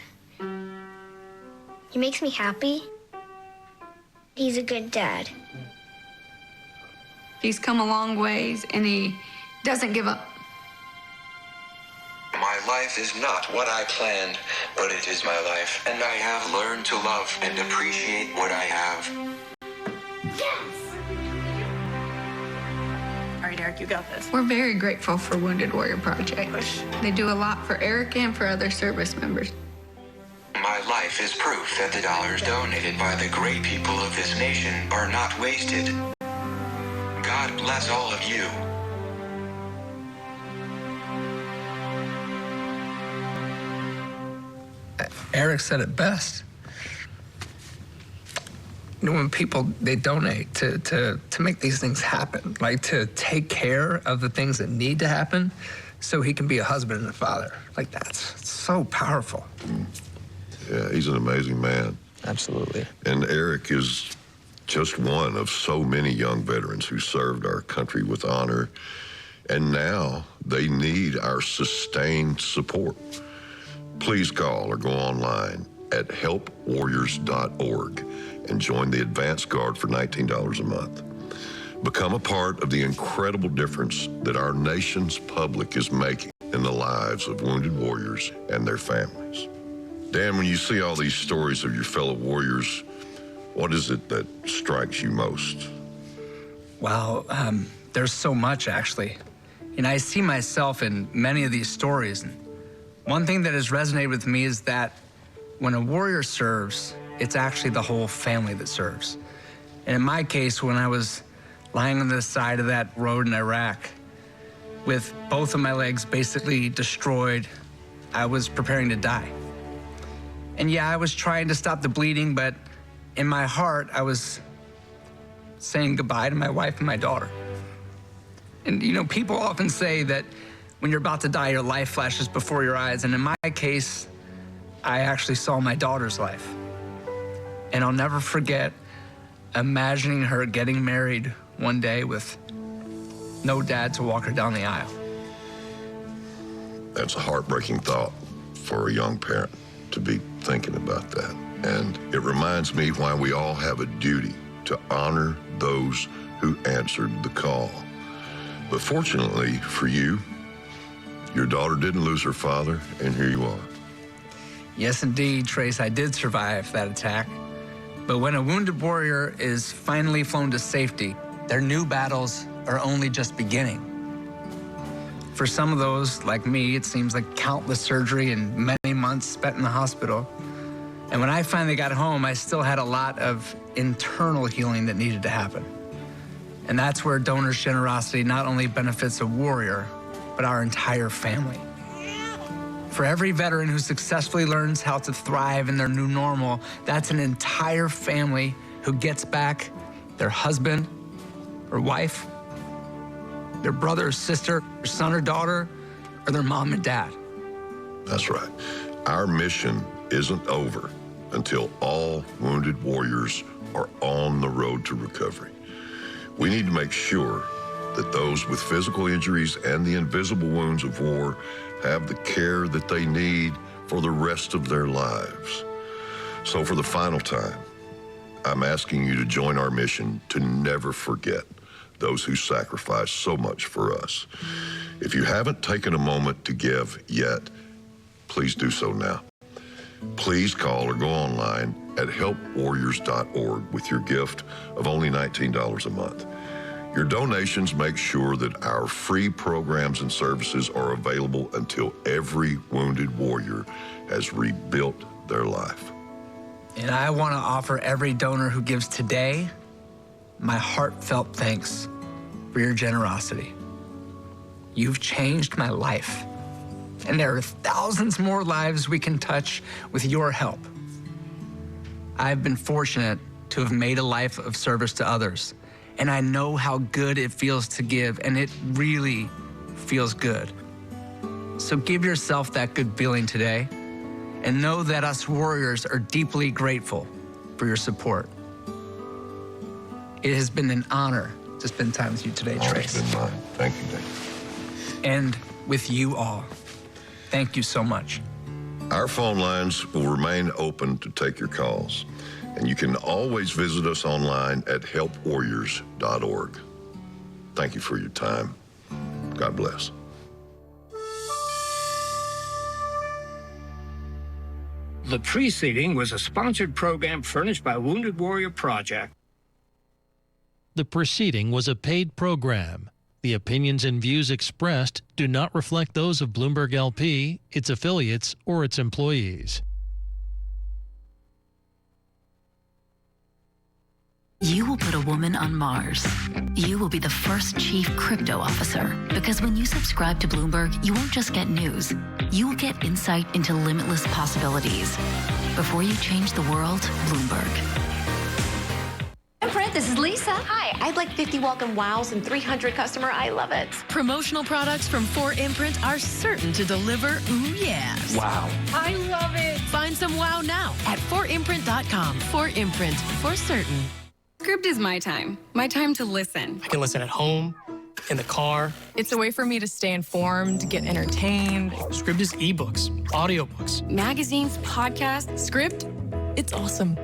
He makes me happy. He's a good dad. He's come a long ways and he doesn't give up. My life is not what I planned, but it is my life, and I have learned to love and appreciate what I have. All right, Eric, you got this. We're very grateful for Wounded Warrior Project. They do a lot for Eric and for other service members. My life is proof that the dollars donated by the great people of this nation are not wasted. God bless all of you. Eric said it best. You know, when people, they donate to make these things happen, like to take care of the things that need to happen so he can be a husband and a father. Like, that's so powerful. Yeah, he's an amazing man. Absolutely. And Eric is just one of so many young veterans who served our country with honor, and now they need our sustained support. Please call or go online at helpwarriors.org and join the Advance Guard for $19 a month. Become a part of the incredible difference that our nation's public is making in the lives of wounded warriors and their families. Dan, when you see all these stories of your fellow warriors, what is it that strikes you most? Wow, there's so much, actually. And I see myself in many of these stories. And one thing that has resonated with me is that when a warrior serves, it's actually the whole family that serves. And in my case, when I was lying on the side of that road in Iraq, with both of my legs basically destroyed, I was preparing to die. And yeah, I was trying to stop the bleeding, but in my heart, I was saying goodbye to my wife and my daughter. And you know, people often say that when you're about to die, your life flashes before your eyes. And in my case, I actually saw my daughter's life. And I'll never forget imagining her getting married one day with no dad to walk her down the aisle. That's a heartbreaking thought for a young parent to be thinking about that. And it reminds me why we all have a duty to honor those who answered the call. But fortunately for you, your daughter didn't lose her father, and here you are. Yes, indeed, Trace, I did survive that attack. But when a wounded warrior is finally flown to safety, their new battles are only just beginning. For some of those, like me, it seems like countless surgery and many months spent in the hospital. And when I finally got home, I still had a lot of internal healing that needed to happen. And that's where donors' generosity not only benefits a warrior, but our entire family. For every veteran who successfully learns how to thrive in their new normal, that's an entire family who gets back their husband or wife, their brother or sister, their son or daughter, or their mom and dad. That's right. Our mission isn't over until all wounded warriors are on the road to recovery. We need to make sure that those with physical injuries and the invisible wounds of war have the care that they need for the rest of their lives. So for the final time, I'm asking you to join our mission to never forget those who sacrificed so much for us. If you haven't taken a moment to give yet, please do so now. Please call or go online at helpwarriors.org with your gift of only $19 a month. Your donations make sure that our free programs and services are available until every wounded warrior has rebuilt their life. And I want to offer every donor who gives today my heartfelt thanks for your generosity. You've changed my life, and there are thousands more lives we can touch with your help. I've been fortunate to have made a life of service to others, and I know how good it feels to give, and it really feels good. So give yourself that good feeling today, and know that us warriors are deeply grateful for your support. It has been an honor to spend time with you today, Trace. It's been mine. Thank you, Dave. And with you all. Thank you so much. Our phone lines will remain open to take your calls, and you can always visit us online at helpwarriors.org. Thank you for your time. God bless. The preceding was a sponsored program furnished by Wounded Warrior Project. The preceding was a paid program. The opinions and views expressed do not reflect those of Bloomberg LP, its affiliates, or its employees. You will put a woman on Mars. You will be the first chief crypto officer, because when you subscribe to Bloomberg, you won't just get news. You will get insight into limitless possibilities. Before you change the world, Bloomberg. Imprint, this is Lisa. Hi, I'd like 50 welcome wows and 300 customer I love it. Promotional products from 4imprint are certain to deliver ooh yes. Wow. I love it. Find some wow now at 4imprint.com. 4imprint, for certain. Script is my time to listen. I can listen at home, in the car. It's a way for me to stay informed, get entertained. Script is ebooks, audiobooks. Magazines, podcasts, Script, it's awesome.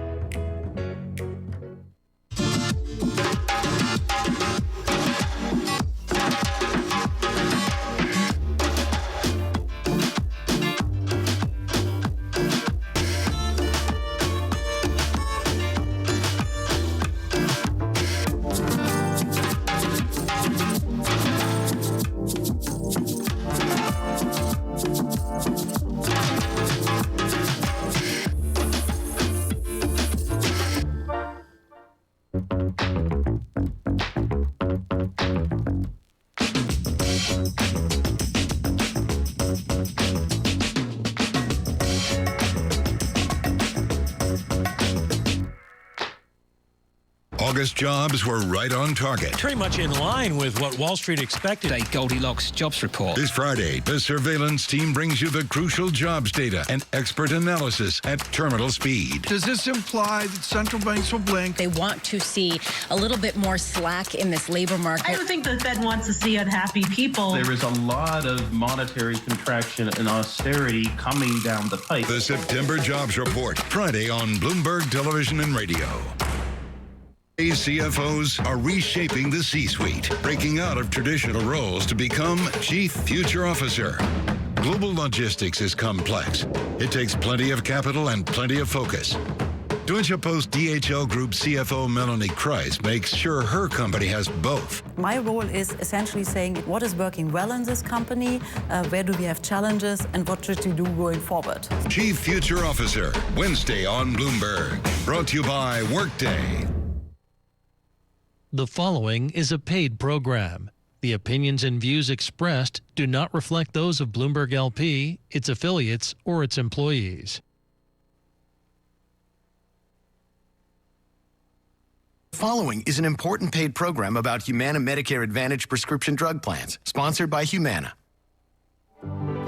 August jobs were right on target. Pretty much in line with what Wall Street expected. A Goldilocks jobs report. This Friday, the surveillance team brings you the crucial jobs data and expert analysis at terminal speed. Does this imply that central banks will blink? They want to see a little bit more slack in this labor market. I don't think the Fed wants to see unhappy people. There is a lot of monetary contraction and austerity coming down the pipe. The September jobs report, Friday on Bloomberg Television and Radio. CFOs are reshaping the C-suite, breaking out of traditional roles to become Chief Future Officer. Global logistics is complex. It takes plenty of capital and plenty of focus. Deutsche Post DHL Group CFO Melanie Kreis makes sure her company has both. My role is essentially saying what is working well in this company, where do we have challenges, and what should we do going forward. Chief Future Officer, Wednesday on Bloomberg. Brought to you by Workday. The following is a paid program. The opinions and views expressed do not reflect those of Bloomberg LP, its affiliates, or its employees. The following is an important paid program about Humana Medicare Advantage prescription drug plans, sponsored by Humana.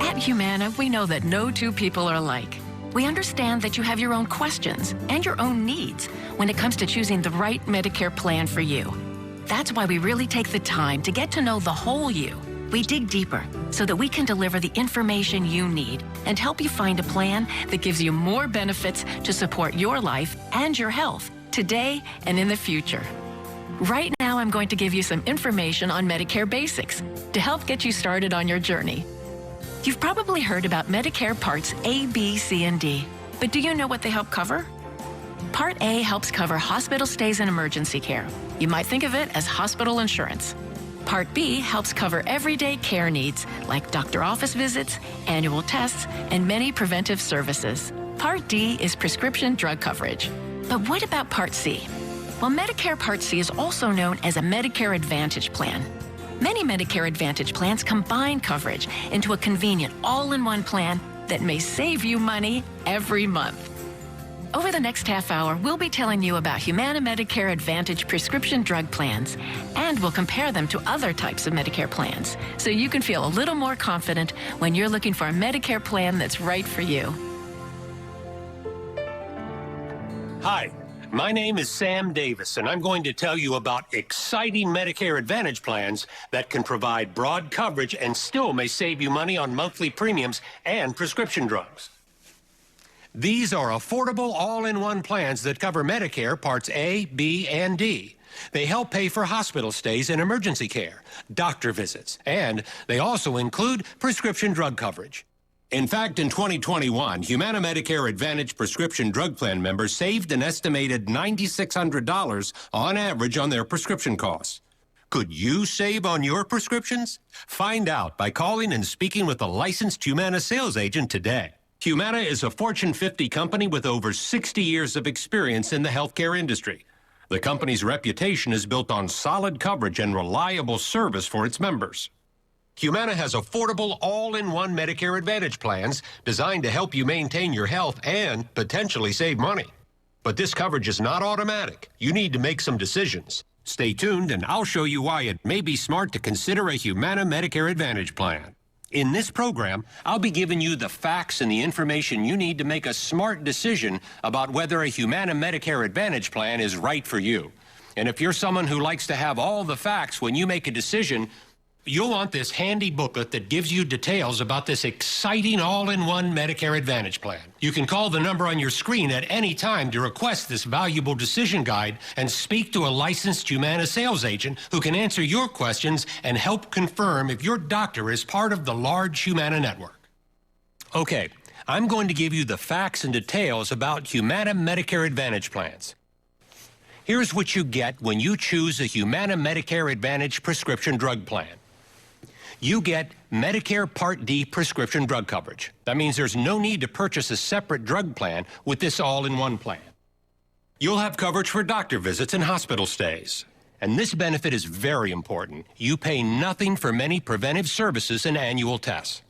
At Humana, we know that no two people are alike. We understand that you have your own questions and your own needs when it comes to choosing the right Medicare plan for you. That's why we really take the time to get to know the whole you. We dig deeper so that we can deliver the information you need and help you find a plan that gives you more benefits to support your life and your health today and in the future. Right now, I'm going to give you some information on Medicare basics to help get you started on your journey. You've probably heard about Medicare Parts A, B, C, and D, but do you know what they help cover? Part A helps cover hospital stays and emergency care. You might think of it as hospital insurance. Part B helps cover everyday care needs like doctor office visits, annual tests, and many preventive services. Part D is prescription drug coverage. But what about Part C? Well, Medicare Part C is also known as a Medicare Advantage plan. Many Medicare Advantage plans combine coverage into a convenient all-in-one plan that may save you money every month. Over the next half hour, we'll be telling you about Humana Medicare Advantage prescription drug plans, and we'll compare them to other types of Medicare plans, so you can feel a little more confident when you're looking for a Medicare plan that's right for you. Hi. My name is Sam Davis, and I'm going to tell you about exciting Medicare Advantage plans that can provide broad coverage and still may save you money on monthly premiums and prescription drugs. These are affordable all-in-one plans that cover Medicare Parts A, B, and D. They help pay for hospital stays and emergency care, doctor visits, and they also include prescription drug coverage. In fact, in 2021, Humana Medicare Advantage prescription drug plan members saved an estimated $9,600 on average on their prescription costs. Could you save on your prescriptions? Find out by calling and speaking with a licensed Humana sales agent today. Humana is a Fortune 50 company with over 60 years of experience in the healthcare industry. The company's reputation is built on solid coverage and reliable service for its members. Humana has affordable all-in-one Medicare Advantage plans designed to help you maintain your health and potentially save money. But this coverage is not automatic. You need to make some decisions. Stay tuned and I'll show you why it may be smart to consider a Humana Medicare Advantage plan. In this program, I'll be giving you the facts and the information you need to make a smart decision about whether a Humana Medicare Advantage plan is right for you. And if you're someone who likes to have all the facts when you make a decision, you'll want this handy booklet that gives you details about this exciting all-in-one Medicare Advantage plan. You can call the number on your screen at any time to request this valuable decision guide and speak to a licensed Humana sales agent who can answer your questions and help confirm if your doctor is part of the large Humana network. Okay, I'm going to give you the facts and details about Humana Medicare Advantage plans. Here's what you get when you choose a Humana Medicare Advantage prescription drug plan. You get Medicare Part D prescription drug coverage. That means there's no need to purchase a separate drug plan with this all-in-one plan. You'll have coverage for doctor visits and hospital stays. And this benefit is very important. You pay nothing for many preventive services and annual tests.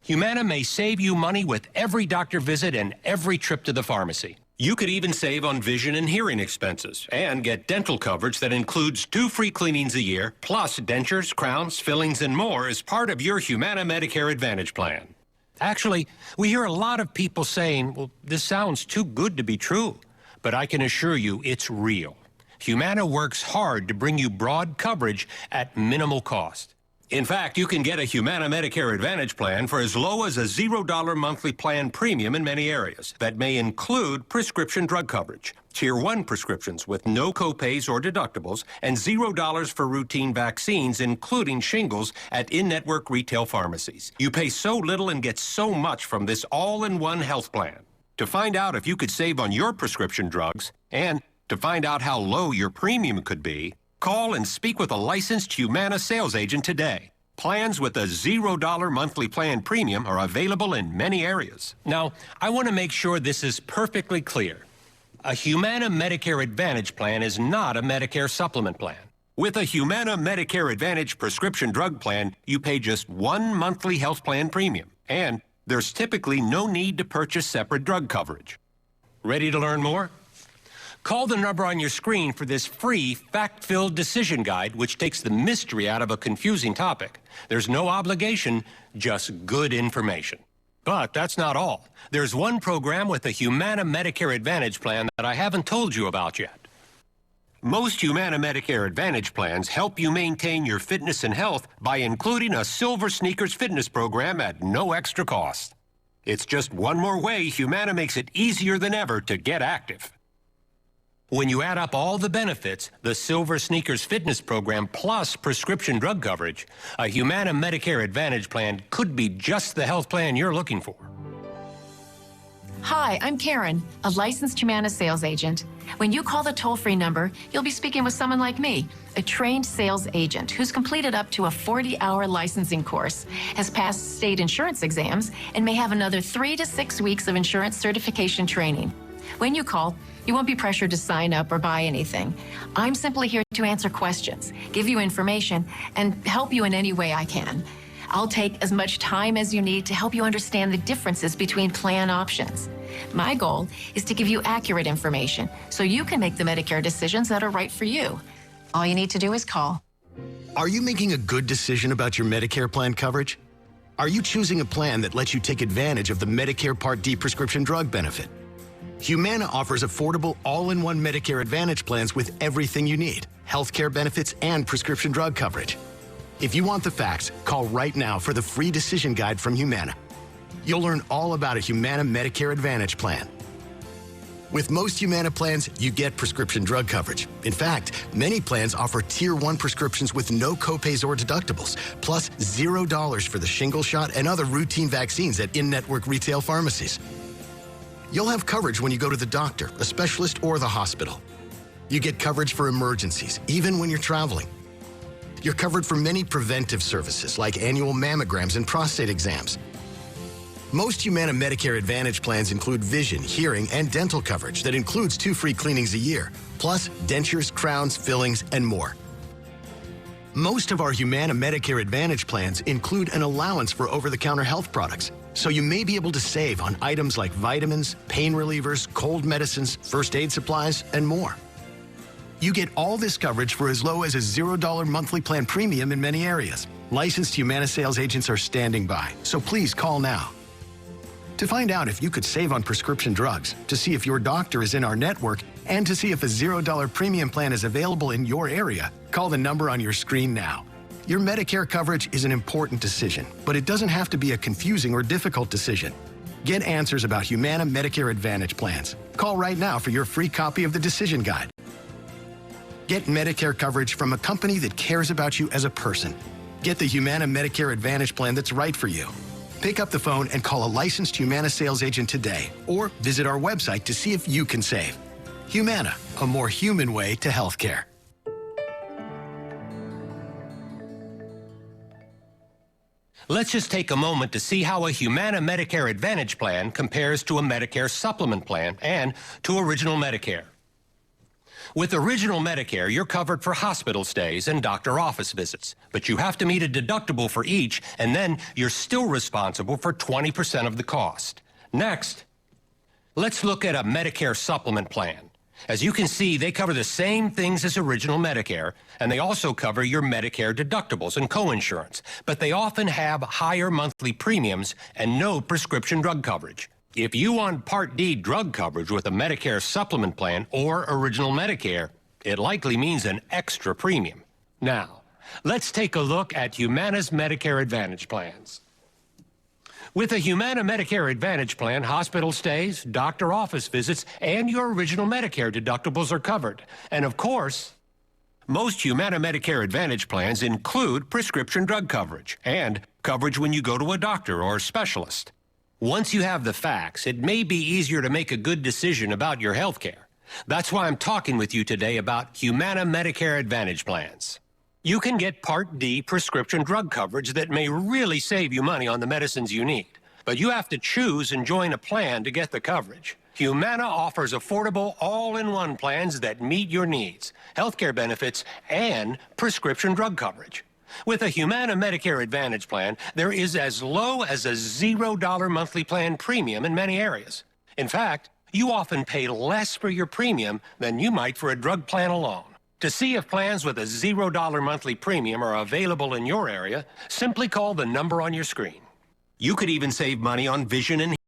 Humana may save you money with every doctor visit and every trip to the pharmacy. You could even save on vision and hearing expenses and get dental coverage that includes 2 free cleanings a year, plus dentures, crowns, fillings, and more as part of your Humana Medicare Advantage plan. Actually, we hear a lot of people saying, well, this sounds too good to be true, but I can assure you it's real. Humana works hard to bring you broad coverage at minimal cost. In fact, you can get a Humana Medicare Advantage plan for as low as a $0 monthly plan premium in many areas. That may include prescription drug coverage, Tier 1 prescriptions with no copays or deductibles, and $0 for routine vaccines, including shingles, at in-network retail pharmacies. You pay so little and get so much from this all-in-one health plan. To find out if you could save on your prescription drugs and to find out how low your premium could be, call and speak with a licensed Humana sales agent today. Plans with a $0 monthly plan premium are available in many areas. Now, I want to make sure this is perfectly clear. A Humana Medicare Advantage plan is not a Medicare supplement plan. With a Humana Medicare Advantage prescription drug plan, you pay just one monthly health plan premium, and there's typically no need to purchase separate drug coverage. Ready to learn more? Call the number on your screen for this free fact-filled decision guide, which takes the mystery out of a confusing topic. There's no obligation, just good information. But that's not all. There's one program with a Humana Medicare Advantage plan that I haven't told you about yet. Most Humana Medicare Advantage plans help you maintain your fitness and health by including a Silver Sneakers fitness program at no extra cost. It's just one more way Humana makes it easier than ever to get active. When you add up all the benefits, the Silver Sneakers fitness program plus prescription drug coverage, a Humana Medicare Advantage plan could be just the health plan you're looking for. Hi, I'm Karen, a licensed Humana sales agent. When you call the toll-free number, you'll be speaking with someone like me, a trained sales agent who's completed up to a 40-hour licensing course, has passed state insurance exams, and may have another 3 to 6 weeks of insurance certification training. When you call, you won't be pressured to sign up or buy anything. I'm simply here to answer questions, give you information, and help you in any way I can. I'll take as much time as you need to help you understand the differences between plan options. My goal is to give you accurate information so you can make the Medicare decisions that are right for you. All you need to do is call. Are you making a good decision about your Medicare plan coverage? Are you choosing a plan that lets you take advantage of the Medicare Part D prescription drug benefit? Humana offers affordable all-in-one Medicare Advantage plans with everything you need, healthcare benefits and prescription drug coverage. If you want the facts, call right now for the free decision guide from Humana. You'll learn all about a Humana Medicare Advantage plan. With most Humana plans, you get prescription drug coverage. In fact, many plans offer Tier 1 prescriptions with no copays or deductibles, plus $0 for the shingle shot and other routine vaccines at in-network retail pharmacies. You'll have coverage when you go to the doctor, a specialist, or the hospital. You get coverage for emergencies, even when you're traveling. You're covered for many preventive services like annual mammograms and prostate exams. Most Humana Medicare Advantage plans include vision, hearing, and dental coverage that includes 2 free cleanings a year, plus dentures, crowns, fillings, and more. Most of our Humana Medicare Advantage plans include an allowance for over-the-counter health products, so you may be able to save on items like vitamins, pain relievers, cold medicines, first aid supplies, and more. You get all this coverage for as low as a $0 monthly plan premium in many areas. Licensed Humana sales agents are standing by, so please call now. To find out if you could save on prescription drugs, to see if your doctor is in our network, and to see if a $0 premium plan is available in your area, call the number on your screen now. Your Medicare coverage is an important decision, but it doesn't have to be a confusing or difficult decision. Get answers about Humana Medicare Advantage plans. Call right now for your free copy of the decision guide. Get Medicare coverage from a company that cares about you as a person. Get the Humana Medicare Advantage plan that's right for you. Pick up the phone and call a licensed Humana sales agent today, or visit our website to see if you can save. Humana, a more human way to healthcare. Let's just take a moment to see how a Humana Medicare Advantage plan compares to a Medicare supplement plan and to Original Medicare. With Original Medicare, you're covered for hospital stays and doctor office visits, but you have to meet a deductible for each, and then you're still responsible for 20% of the cost. Next, let's look at a Medicare supplement plan. As you can see, they cover the same things as Original Medicare, and they also cover your Medicare deductibles and coinsurance, but they often have higher monthly premiums and no prescription drug coverage. If you want Part D drug coverage with a Medicare supplement plan or Original Medicare, it likely means an extra premium. Now, let's take a look at Humana's Medicare Advantage plans. With a Humana Medicare Advantage plan, hospital stays, doctor office visits, and your Original Medicare deductibles are covered. And of course, most Humana Medicare Advantage plans include prescription drug coverage and coverage when you go to a doctor or specialist. Once you have the facts, it may be easier to make a good decision about your health care. That's why I'm talking with you today about Humana Medicare Advantage plans. You can get Part D prescription drug coverage that may really save you money on the medicines you need. But you have to choose and join a plan to get the coverage. Humana offers affordable all-in-one plans that meet your needs, healthcare benefits, and prescription drug coverage. With a Humana Medicare Advantage plan, there is as low as a $0 monthly plan premium in many areas. In fact, you often pay less for your premium than you might for a drug plan alone. To see if plans with a $0 monthly premium are available in your area, simply call the number on your screen. You could even save money on vision and